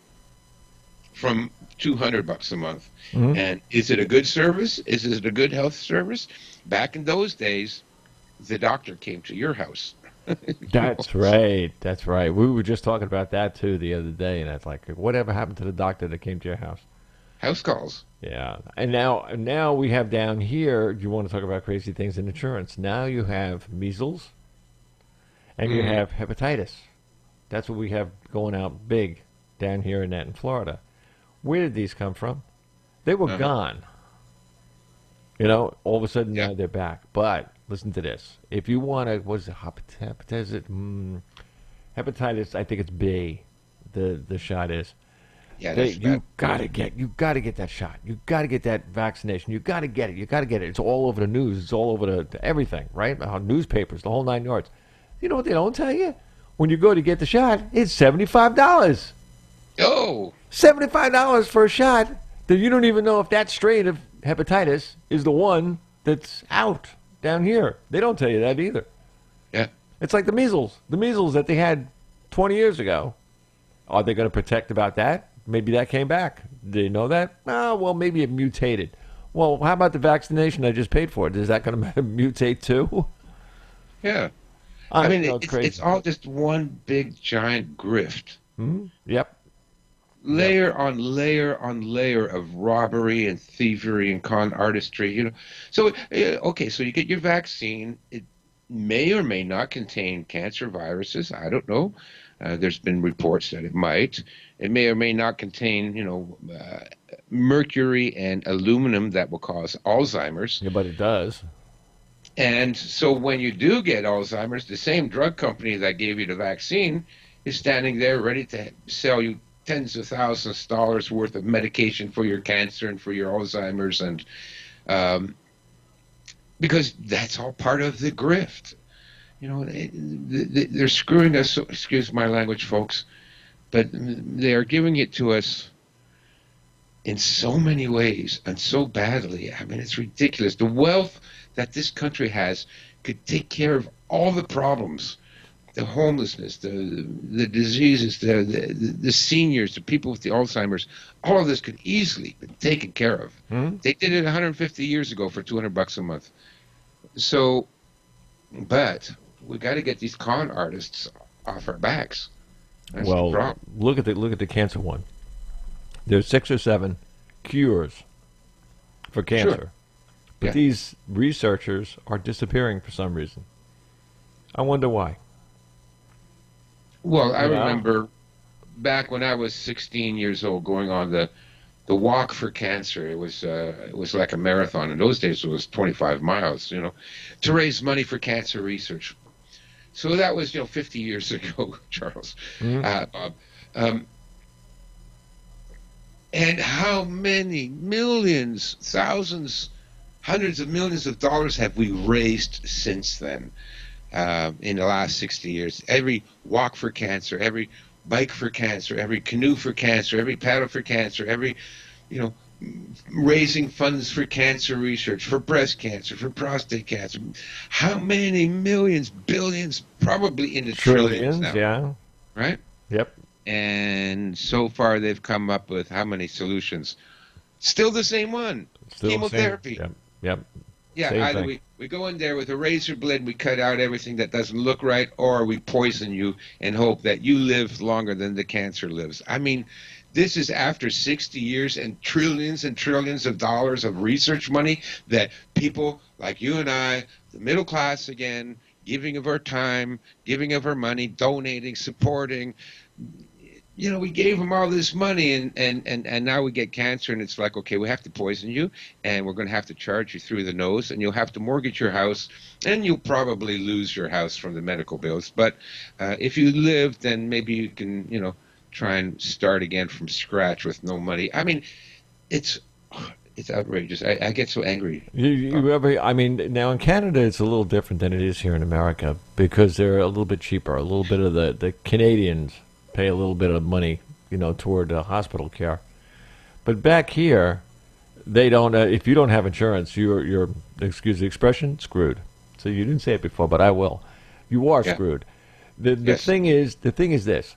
from $200 a month. Mhm. And is it a good service? Is it a good health service? Back in those days, the doctor came to your house. That's right. That's right. We were just talking about that too the other day, and it's like, whatever happened to the doctor that came to your house? House calls. Yeah. And now we have down here. You want to talk about crazy things in insurance? Now you have measles, and you have hepatitis. That's what we have going out big down here in Florida. Where did these come from? They were gone. All of a sudden now they're back. But listen to this. If you want to, was it hepatitis? Hepatitis, I think it's B. The shot is. Yeah, You gotta get that shot. You gotta get that vaccination. You gotta get it. You gotta get it. It's all over the news. It's all over the everything, right? Newspapers, the whole 9 yards. You know what they don't tell you? When you go to get the shot, it's $75. Oh, $75 for a shot that you don't even know if that strain of hepatitis is the one that's out down here. They don't tell you that either. yeah. It's like the measles. The measles that they had 20 years ago. Are they going to protect about that? Maybe that came back. Do you know that? Oh, well, maybe it mutated. Well, how about the vaccination I just paid for? Is that going to mutate too? Yeah. I mean, know, it's all just one big giant grift. Mm-hmm. Yep. Layer on layer on layer of robbery and thievery and con artistry. So, okay, so you get your vaccine. It may or may not contain cancer viruses. I don't know. There's been reports that it might. It may or may not contain, mercury and aluminum that will cause Alzheimer's. Yeah, but it does. And so when you do get Alzheimer's, the same drug company that gave you the vaccine is standing there ready to sell you tens of thousands of dollars worth of medication for your cancer and for your Alzheimer's, and because that's all part of the grift. They're screwing us. Excuse my language, folks, but they are giving it to us in so many ways and so badly. I mean, it's ridiculous. The wealth that this country has could take care of all the problems, the homelessness, the diseases, the seniors, the people with the Alzheimer's. All of this could easily be taken care of. Hmm? They did it 150 years ago for $200 a month. So, but we got to get these con artists off our backs. That's the Well, problem. look at the cancer one. There's 6 or 7 cures for cancer, but Yeah. these researchers are disappearing for some reason. I wonder why. Well, I Yeah. remember back when I was 16 years old, going on the walk for cancer. It was like a marathon. In those days, it was 25 miles. To raise money for cancer research. So that was 50 years ago, Charles. Bob. And how many millions, thousands, hundreds of millions of dollars have we raised since then? In the last 60 years. Every walk for cancer, every bike for cancer, every canoe for cancer, every paddle for cancer, every, raising funds for cancer research, for breast cancer, for prostate cancer. How many millions, billions, probably in the trillions now, yeah. right? Yep. And so far they've come up with how many solutions? Still the same one. Still the same. Chemotherapy. Yep. Yeah, Same either thing. we go in there with a razor blade and we cut out everything that doesn't look right, or we poison you and hope that you live longer than the cancer lives. I mean, this is after 60 years and trillions of dollars of research money that people like you and I, the middle class again, giving of our time, giving of our money, donating, supporting. We gave them all this money, and now we get cancer, and it's like, okay, we have to poison you, and we're going to have to charge you through the nose, and you'll have to mortgage your house, and you'll probably lose your house from the medical bills. But if you live, then maybe you can, try and start again from scratch with no money. I mean, it's outrageous. I get so angry. I mean, now in Canada, it's a little different than it is here in America because they're a little bit cheaper. A little bit of the Canadians pay a little bit of money, toward hospital care. But back here, they don't. If you don't have insurance, you're excuse the expression, screwed. So you didn't say it before, but I will. You are Yeah. screwed. The Yes. thing is this.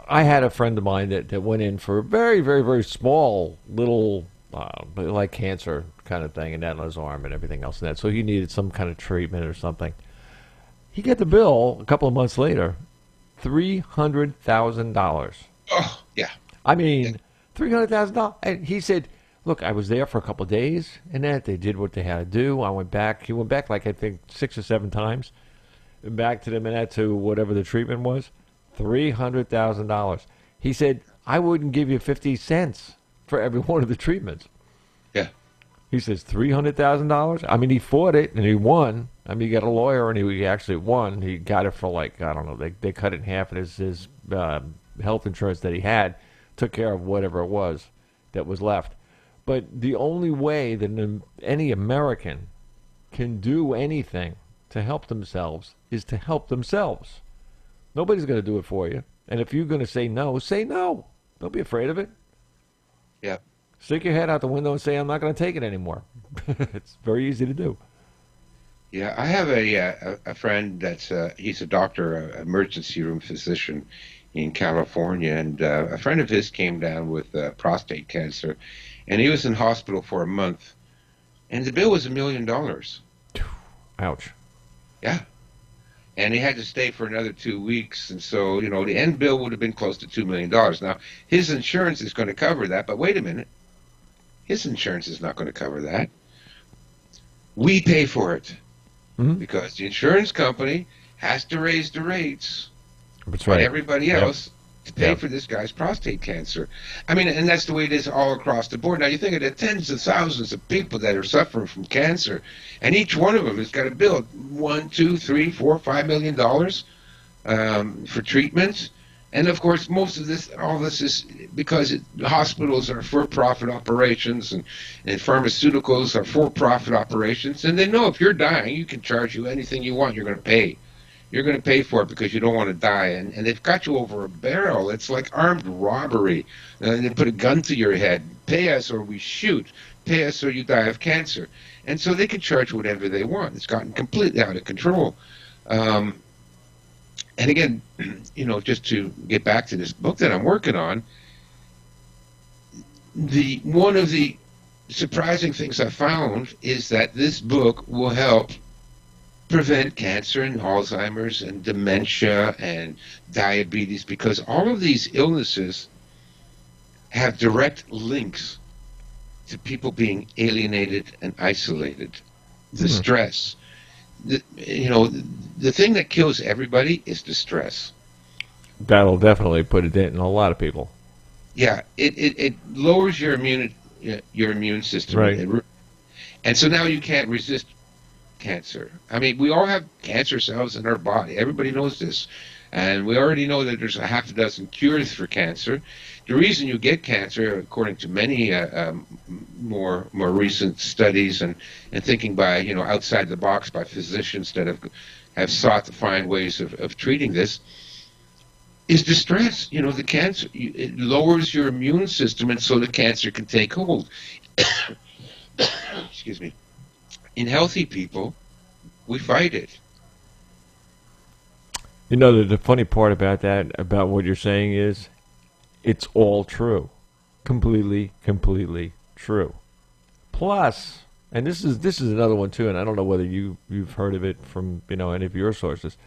I had a friend of mine that went in for a very, very, very small little, like cancer kind of thing, and that on his arm and everything else and that. So he needed some kind of treatment or something. He got the bill a couple of months later, $300,000. Oh, yeah. I mean, $300,000. And he said, look, I was there for a couple of days, and that they did what they had to do. I went back. He went back like, I think, 6 or 7 times. Back to them and that to whatever the treatment was. $300,000. He said, I wouldn't give you 50 cents for every one of the treatments. Yeah. He says, $300,000? I mean, he fought it, and he won. I mean, he got a lawyer, and he actually won. He got it for, like, I don't know, they cut it in half, and his health insurance that he had took care of whatever it was that was left. But the only way that any American can do anything to help themselves is to help themselves. Nobody's going to do it for you. And if you're going to say no, say no. Don't be afraid of it. Yeah. Stick your head out the window and say, I'm not going to take it anymore. It's very easy to do. Yeah, I have a friend that's he's a doctor, an emergency room physician in California, and a friend of his came down with prostate cancer, and he was in hospital for a month, and the bill was $1 million. Ouch. Yeah. And he had to stay for another 2 weeks, and so, the end bill would have been close to $2 million. Now, his insurance is going to cover that, but wait a minute. His insurance is not going to cover that. We pay for it because the insurance company has to raise the rates That's on right. everybody else to pay for this guy's prostate cancer. I mean, and that's the way it is all across the board. Now, you think of the tens of thousands of people that are suffering from cancer, and each one of them has got to bill $1, $2, $3, $4, $5 million for treatments. And of course, all this is because hospitals are for-profit operations, and pharmaceuticals are for-profit operations. And they know if you're dying, you can charge you anything you want. You're going to pay. You're going to pay for it because you don't want to die. And they've got you over a barrel. It's like armed robbery. They put a gun to your head. Pay us or we shoot. Pay us or you die of cancer. And so they can charge whatever they want. It's gotten completely out of control. And again, just to get back to this book that I'm working on, one of the surprising things I found is that this book will help prevent cancer and Alzheimer's and dementia and diabetes, because all of these illnesses have direct links to people being alienated and isolated. The stress. The thing that kills everybody is the stress. That'll definitely put a dent in a lot of people. Yeah, it lowers your immune system. Right. And so now you can't resist cancer. I mean, we all have cancer cells in our body. Everybody knows this. And we already know that there's a half a dozen cures for cancer. The reason you get cancer, according to many more recent studies and thinking by, outside the box by physicians that have sought to find ways of treating this, is the stress. The cancer, it lowers your immune system, and so the cancer can take hold. Excuse me. In healthy people, we fight it. The funny part about that, about what you're saying is, it's all true. Completely true. Plus, and this is another one too, and I don't know whether you've heard of it from, any of your sources,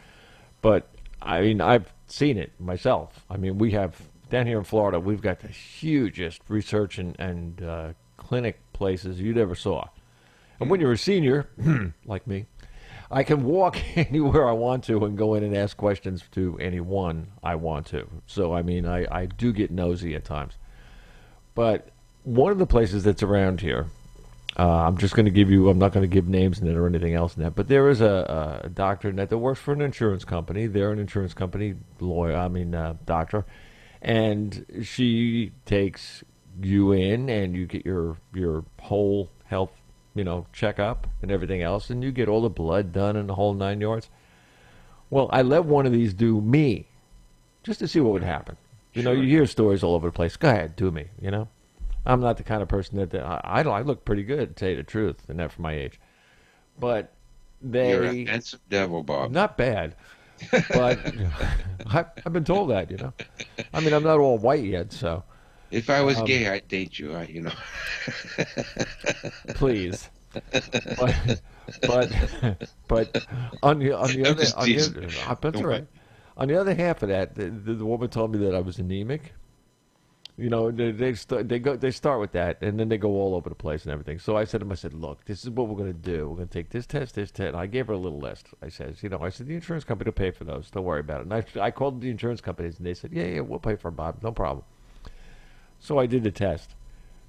but I mean, I've seen it myself. I mean, we have, down here in Florida, we've got the hugest research and clinic places you'd ever saw. And when you're a senior, like me, I can walk anywhere I want to and go in and ask questions to anyone I want to. So, I mean, I do get nosy at times. But one of the places that's around here, I'm just going to give you, I'm not going to give names in it or anything else in that, but there is a doctor in that works for an insurance company. They're an insurance company doctor. And she takes you in and you get your whole health check up and everything else, and you get all the blood done and the whole 9 yards. Well, I let one of these do me, just to see what would happen. Sure. You hear stories all over the place. Go ahead, do me, I'm not the kind of person that I look pretty good, to tell you the truth, and that for my age. But You're a handsome devil, Bob. not bad. But I've been told that, you know. I mean, I'm not all white yet, so If I was gay, I'd date you. please. But but I'm just teasing. that's all right. On the other half of that, the woman told me that I was anemic. You know, they start with that, and then they go all over the place and everything. So I said to him, I said, look, this is what we're going to do. We're going to take this test. And I gave her a little list. I said, the insurance company will pay for those. Don't worry about it. And I called the insurance companies, and they said, yeah, we'll pay for them, Bob. No problem. So I did the test.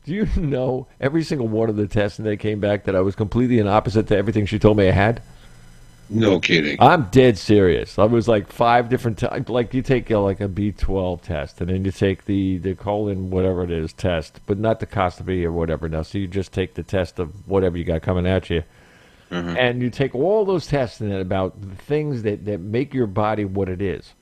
Do you know every single one of the tests, and they came back that I was completely an opposite to everything she told me I had? No kidding. I'm dead serious. I was like 5 different times. Like you take like a B12 test, and then you take the colon whatever it is test, but not the costovy or whatever. Now, so you just take the test of whatever you got coming at you, and you take all those tests and about the things that make your body what it is,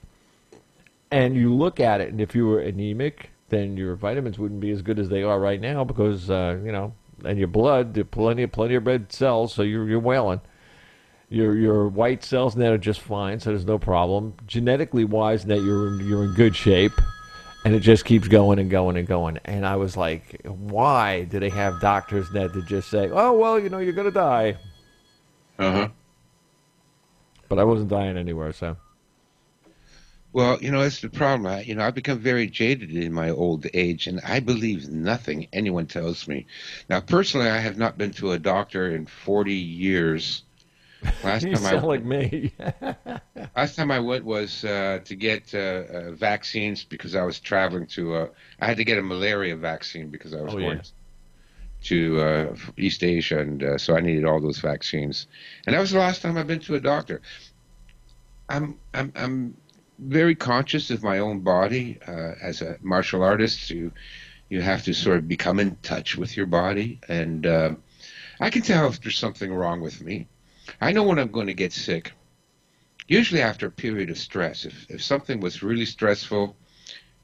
and you look at it. And if you were anemic, then your vitamins wouldn't be as good as they are right now because and your blood, there are plenty of red cells, so you're wailing. Your white cells now are just fine, so there's no problem. Genetically wise, that you're in good shape, and it just keeps going and going and going. And I was like, why do they have doctors that just say, oh well, you're gonna die? But I wasn't dying anywhere, so. Well, that's the problem. I've become very jaded in my old age, and I believe nothing anyone tells me. Now, personally, I have not been to a doctor in 40 years. You sound like me. Last time I went was to get vaccines because I was traveling to. I had to get a malaria vaccine because I was going to East Asia, and so I needed all those vaccines. And that was the last time I've been to a doctor. I'm very conscious of my own body as a martial artist. You have to sort of become in touch with your body, and I can tell if there's something wrong with me. I know when I'm going to get sick, usually after a period of stress. If something was really stressful,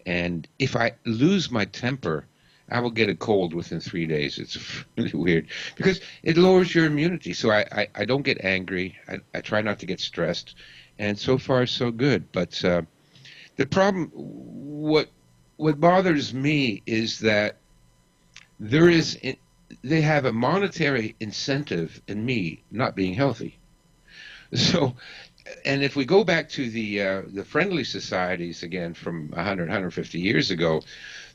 and if I lose my temper, I will get a cold within 3 days. It's really weird because it lowers your immunity. So I don't get angry. I try not to get stressed. And so far, so good. But the problem, what bothers me is that they have a monetary incentive in me not being healthy. So, and if we go back to the friendly societies again from 100, 150 years ago,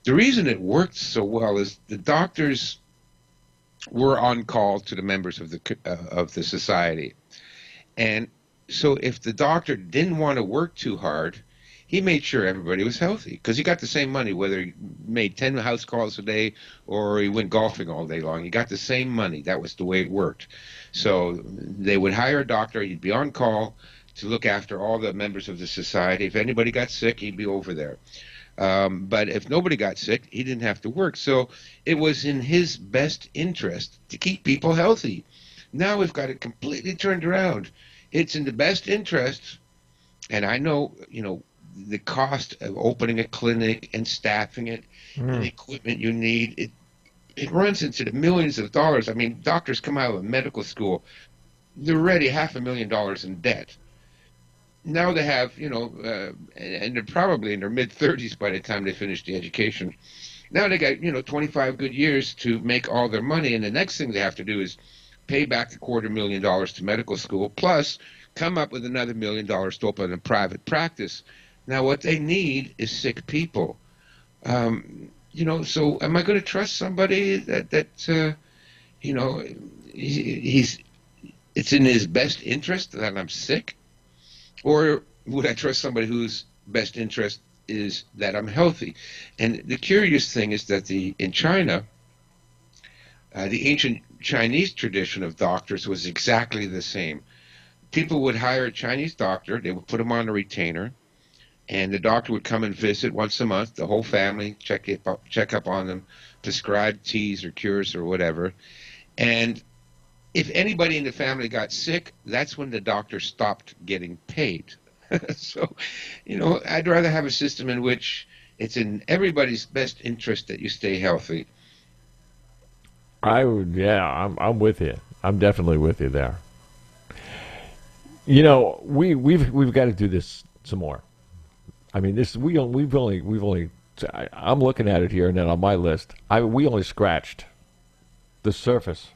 the reason it worked so well is the doctors were on call to the members of the society, and so if the doctor didn't want to work too hard, he made sure everybody was healthy because he got the same money whether he made 10 house calls a day or he went golfing all day long. He got the same money. That was the way it worked. So they would hire a doctor. He'd be on call to look after all the members of the society. If anybody got sick, he'd be over there. But if nobody got sick, he didn't have to work. So it was in his best interest to keep people healthy. Now we've got it completely turned around. It's in the best interest, and I know, the cost of opening a clinic and staffing it and the equipment you need, it runs into the millions of dollars. I mean, doctors come out of medical school, they're already $500,000 in debt. Now they have, and they're probably in their mid-30s by the time they finish the education. Now they got, 25 good years to make all their money, and the next thing they have to do is pay back the $250,000 to medical school, plus come up with another $1 million to open a private practice. Now, what they need is sick people. So am I going to trust somebody that it's in his best interest that I'm sick? Or would I trust somebody whose best interest is that I'm healthy? And the curious thing is that in China, the ancient Chinese tradition of doctors was exactly the same. People would hire a Chinese doctor, they would put him on a retainer, and the doctor would come and visit once a month, the whole family, check up on them, prescribe teas or cures or whatever. And if anybody in the family got sick, that's when the doctor stopped getting paid. So, I'd rather have a system in which it's in everybody's best interest that you stay healthy. I'm with you. I'm definitely with you there. You know, we've got to do this some more. I mean, we've only. I'm looking at it here, and then on my list, we only scratched the surface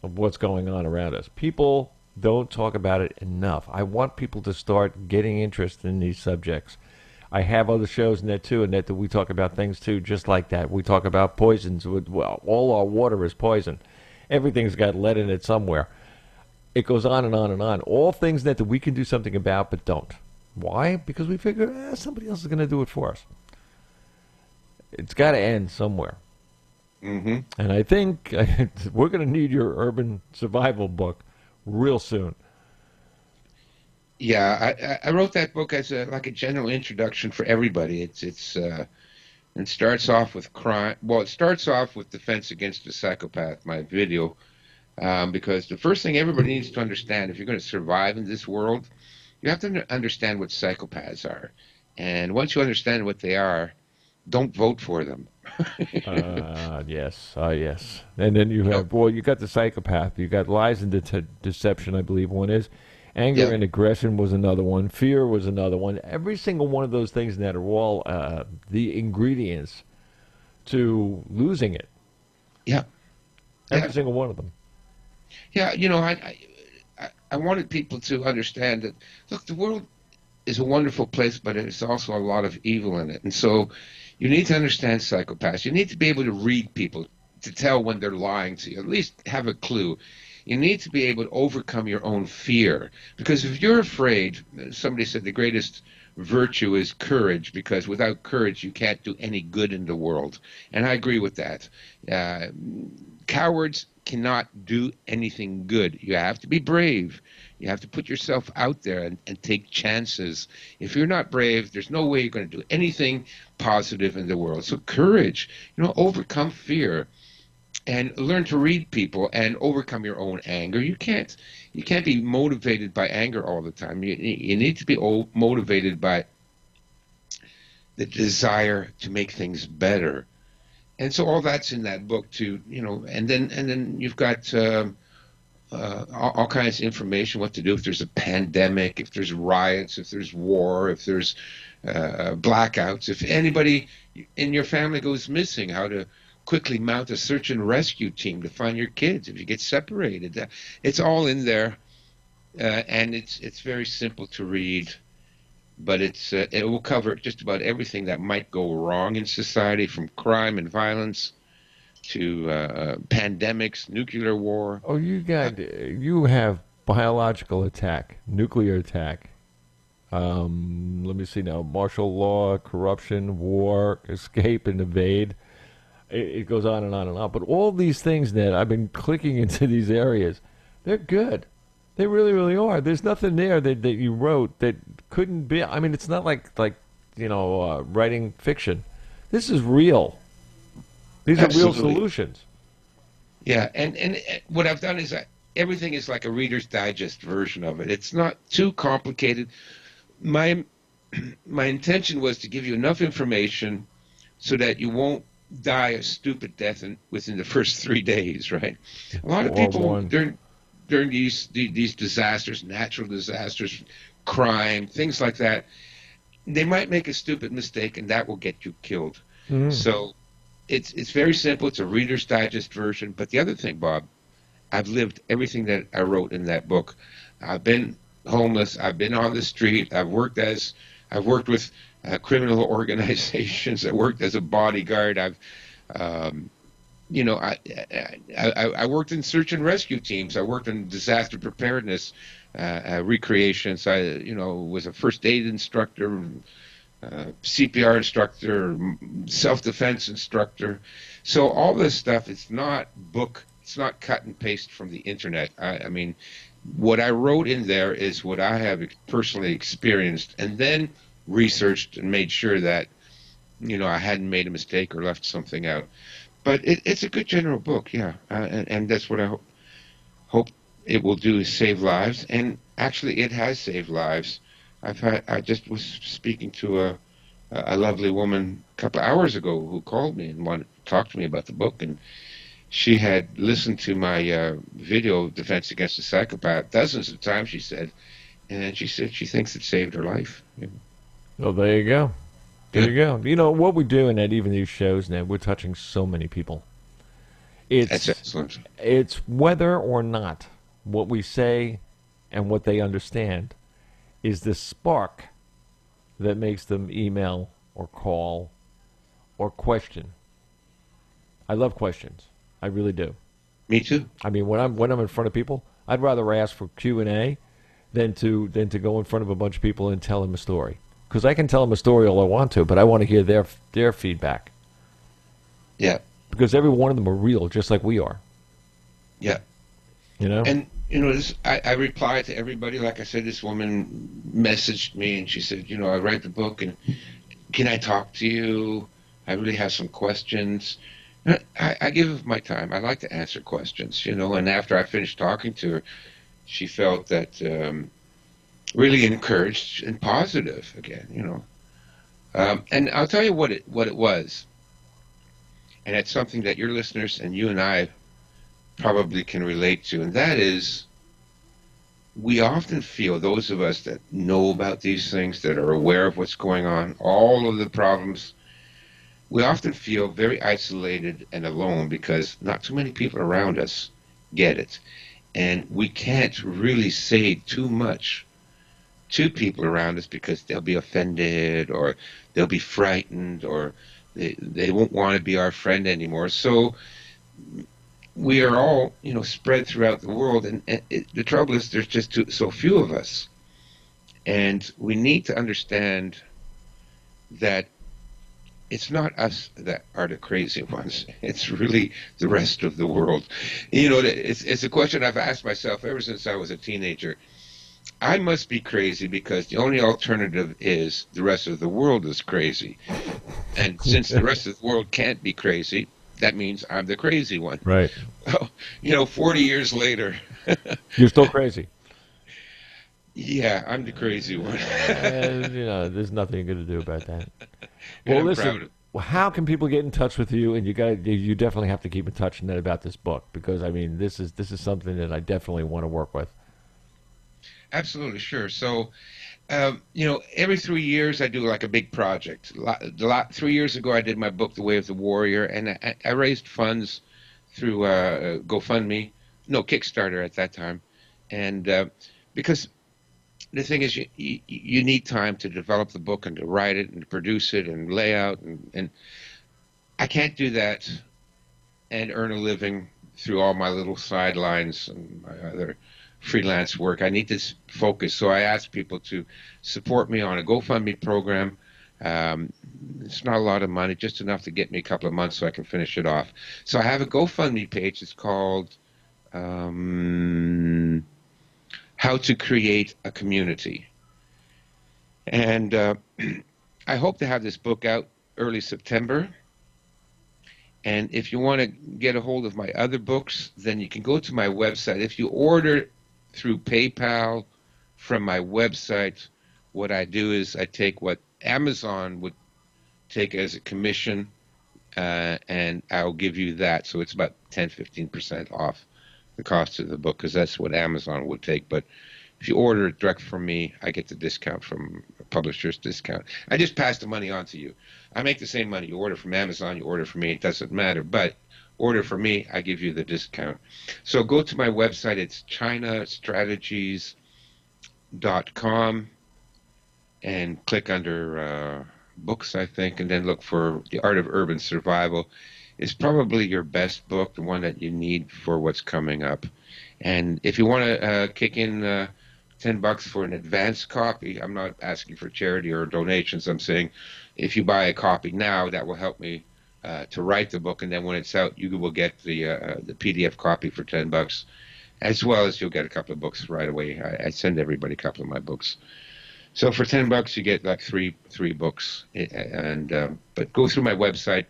of what's going on around us. People don't talk about it enough. I want people to start getting interest in these subjects. I have other shows in there too, and that we talk about things too, just like that. We talk about poisons. Well, all our water is poison. Everything's got lead in it somewhere. It goes on and on and on. All things that we can do something about, but don't. Why? Because we figure somebody else is going to do it for us. It's got to end somewhere. Mm-hmm. And I think we're going to need your urban survival book real soon. Yeah, I wrote that book as a general introduction for everybody. It starts off with crime. Well, it starts off with Defense Against a Psychopath, my video, because the first thing everybody needs to understand, if you're going to survive in this world, you have to understand what psychopaths are. And once you understand what they are, don't vote for them. Yes. And then you have, you got the psychopath. You got lies and deception, I believe one is. Anger and aggression was another one. Fear was another one. Every single one of those things that are all the ingredients to losing it. Yeah. Every single one of them. Yeah, you know, I wanted people to understand that, look, the world is a wonderful place, but there's also a lot of evil in it. And so you need to understand psychopaths. You need to be able to read people to tell when they're lying to you, at least have a clue. You need to be able to overcome your own fear. Because if you're afraid, somebody said the greatest virtue is courage, because without courage you can't do any good in the world. And I agree with that. Cowards cannot do anything good. You have to be brave. You have to put yourself out there and take chances. If you're not brave, there's no way you're going to do anything positive in the world. So courage, overcome fear. And learn to read people and overcome your own anger. You can't be motivated by anger all the time. You need to be motivated by the desire to make things better. And so all that's in that book too, and then you've got all kinds of information, what to do if there's a pandemic, if there's riots, if there's war, if there's blackouts, if anybody in your family goes missing, how to quickly mount a search and rescue team to find your kids if you get separated. It's all in there, and it's very simple to read, but it will cover just about everything that might go wrong in society, from crime and violence to pandemics, nuclear war. Oh, you have biological attack, nuclear attack. Let me see now: martial law, corruption, war, escape and evade. It goes on and on and on. But all these things that I've been clicking into these areas, they're good. They really, really are. There's nothing there that you wrote that couldn't be. I mean, it's not like writing fiction. This is real. These Absolutely. are real solutions. Yeah, and what I've done is everything is like a Reader's Digest version of it. It's not too complicated. My intention was to give you enough information so that you won't die a stupid death within the first 3 days, right? A lot of people during these disasters, natural disasters, crime, things like that, they might make a stupid mistake and that will get you killed. Mm-hmm. So it's very simple. It's a Reader's Digest version. But the other thing, Bob, I've lived everything that I wrote in that book. I've been homeless. I've been on the street. I've worked with criminal organizations. I worked as a bodyguard. I worked in search and rescue teams. I worked in disaster preparedness, recreations. I, was a first aid instructor, CPR instructor, self-defense instructor. So all this stuff, it's not cut and paste from the internet. I mean, what I wrote in there is what I have personally experienced, and then researched and made sure that I hadn't made a mistake or left something out. But it's a good general book, yeah, and that's what I hope it will do, is save lives. And actually it has saved lives. I just was speaking to a lovely woman a couple of hours ago who called me and wanted to talk to me about the book, and she had listened to my video, Defense Against a Psychopath, dozens of times, she said, and she said she thinks it saved her life. Well, there you go. There you go. You know, what we're doing at even these shows now, we're touching so many people. That's excellent. It's whether or not what we say and what they understand is the spark that makes them email or call or question. I love questions. I really do. Me too. I mean, when I'm in front of people, I'd rather ask for Q&A than to go in front of a bunch of people and tell them a story. Because I can tell them a story all I want to, but I want to hear their feedback. Yeah. Because every one of them are real, just like we are. Yeah. You know? And, you know, I replied to everybody. Like I said, this woman messaged me, and she said, you know, I read the book, and can I talk to you? I really have some questions. I give my time. I like to answer questions, you know, and after I finished talking to her, she felt that really encouraged and positive again, you know. And I'll tell you what it was, and it's something that your listeners and you and I probably can relate to, and that is we often feel, those of us that know about these things, that are aware of what's going on, all of the problems, we often feel very isolated and alone because not too many people around us get it. And we can't really say too much to people around us because they'll be offended or they'll be frightened or they won't want to be our friend anymore. So we are all, you know, spread throughout the world. And the trouble is there's just so few of us. And we need to understand that it's not us that are the crazy ones. It's really the rest of the world. You know, it's a question I've asked myself ever since I was a teenager. I must be crazy because the only alternative is the rest of the world is crazy. And since the rest of the world can't be crazy, that means I'm the crazy one. Right. Well, you know, 40 years later. You're still crazy. Yeah, I'm the crazy one. And, you know, there's nothing you're going to do about that. Well, listen, how can people get in touch with you? And you definitely have to keep in touch about this book because, I mean, this is something that I definitely want to work with. Absolutely, sure. So, you know, every 3 years I do like a big project. 3 years ago I did my book, The Way of the Warrior, and I raised funds through GoFundMe, no, Kickstarter at that time. And because the thing is, you need time to develop the book and to write it and to produce it and lay out. And I can't do that and earn a living through all my little sidelines and my other freelance work. I need to focus. So I ask people to support me on a GoFundMe program. It's not a lot of money, just enough to get me a couple of months so I can finish it off. So I have a GoFundMe page. It's called How to Create a Community. And I hope to have this book out early September. And if you want to get a hold of my other books, then you can go to my website. If you order through PayPal from my website, what I do is I take what Amazon would take as a commission, and I'll give you that. So it's about 10-15% off the cost of the book, because that's what Amazon would take. But if you order it direct from me, I get the discount from a publisher's discount. I just pass the money on to you. I make the same money. You order from Amazon, you order from me, it doesn't matter. But order from me, I give you the discount. So go to my website. It's chinastrategies.com and click under books, I think, and then look for The Art of Urban Survival. It's probably your best book, the one that you need for what's coming up. And if you want to kick in $10 for an advance copy, I'm not asking for charity or donations. I'm saying if you buy a copy now, that will help me to write the book, and then when it's out, you will get the PDF copy for $10, as well as you'll get a couple of books right away. I send everybody a couple of my books. So for $10, you get like three books. And but go through my website,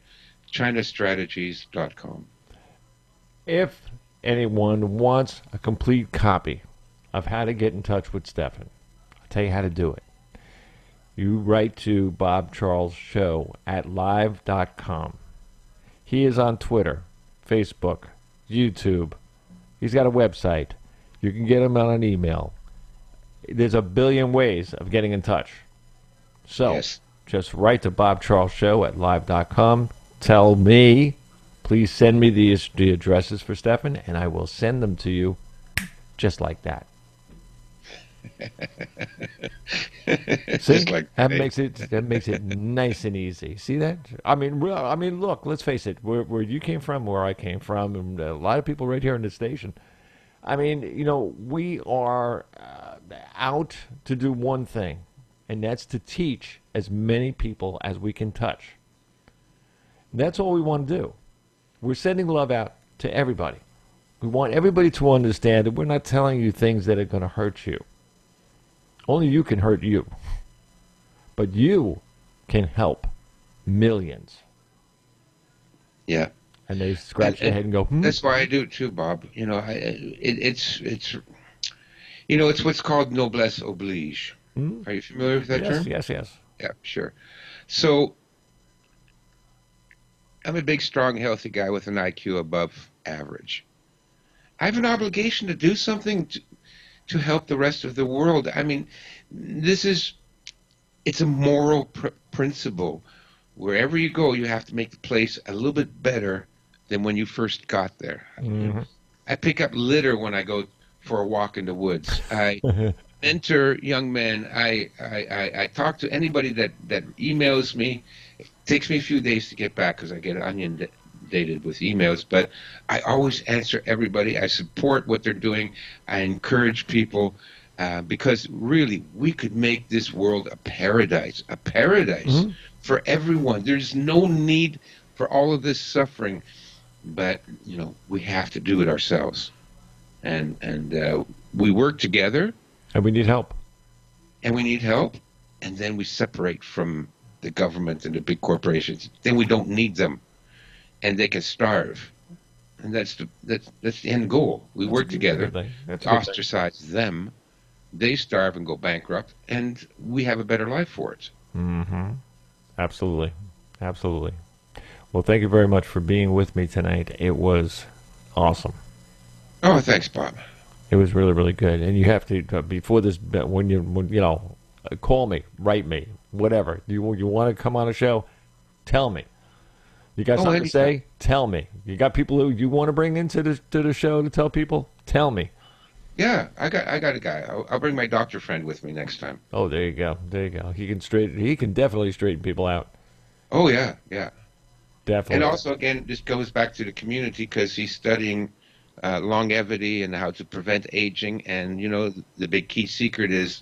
chinastrategies.com. If anyone wants a complete copy of how to get in touch with Stefan, I'll tell you how to do it. You write to Bob Charles Show at live.com. He is on Twitter, Facebook, YouTube. He's got a website. You can get him on an email. there's a billion ways of getting in touch. So Yes. just write to bobcharlesshow@live.com. Tell me, please send me the addresses for Stefan, and I will send them to you just like that. See, Just like that makes it nice and easy. See that? I mean, look. Let's face it. Where you came from, where I came from, and a lot of people right here in the station. I mean, we are out to do one thing, and that's to teach as many people as we can touch. That's all we want to do. We're sending love out to everybody. We want everybody to understand that we're not telling you things that are going to hurt you. Only you can hurt you. But you can help millions. Yeah. And they scratch their head and go, That's why I do it too, Bob. It's what's called noblesse oblige. Are you familiar with that term? Yes. Yeah, sure. So I'm a big, strong, healthy guy with an IQ above average. I have an obligation to do something to help the rest of the world. I mean, it's a moral principle. Wherever you go, you have to make the place a little bit better than when you first got there. Mm-hmm. I pick up litter when I go for a walk in the woods. I mentor young men. I talk to anybody that emails me. It takes me a few days to get back because I get inundated with emails, but I always answer everybody. I support what they're doing. I encourage people because really we could make this world a paradise for everyone. There's no need for all of this suffering, but we have to do it ourselves, and we work together, and we need help, and then we separate from the government and the big corporations. Then we don't need them, and they can starve, and that's the end goal. We work together, ostracize them, they starve and go bankrupt, and we have a better life for it. Mm-hmm. Absolutely. Well, thank you very much for being with me tonight. It was awesome. Oh, thanks, Bob. It was really, really good. And you have to, before this, call me, write me, whatever. You want to come on a show? Tell me. You got something to say? Tell me. You got people who you want to bring into the show to tell people? Tell me. Yeah, I got a guy. I'll bring my doctor friend with me next time. Oh, there you go. He can definitely straighten people out. Oh yeah. Definitely. And also, again, this goes back to the community because he's studying longevity and how to prevent aging. And the big key secret is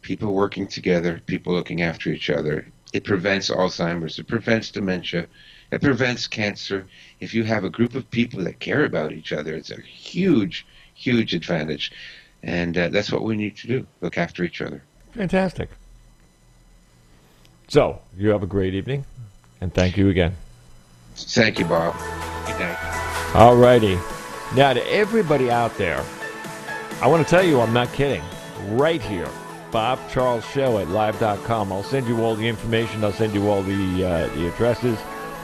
people working together, people looking after each other. It prevents Alzheimer's. It prevents dementia. It prevents cancer. If you have a group of people that care about each other, it's a huge advantage. And that's what we need to do, look after each other. Fantastic. So, you have a great evening, and thank you again. Thank you, Bob. Good night. All righty. Now, to everybody out there, I want to tell you I'm not kidding. Right here, BobCharlesShow@live.com. I'll send you all the information. I'll send you all the addresses.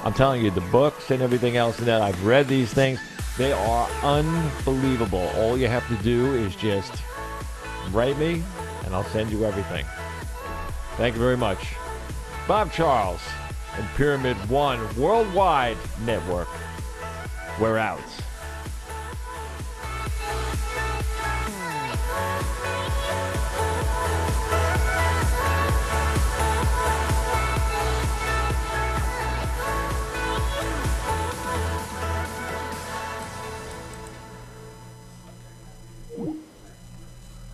I'm telling you, the books and everything else, and that I've read these things. They are unbelievable. All you have to do is just write me, and I'll send you everything. Thank you very much. Bob Charles and Pyramid One Worldwide Network. We're out.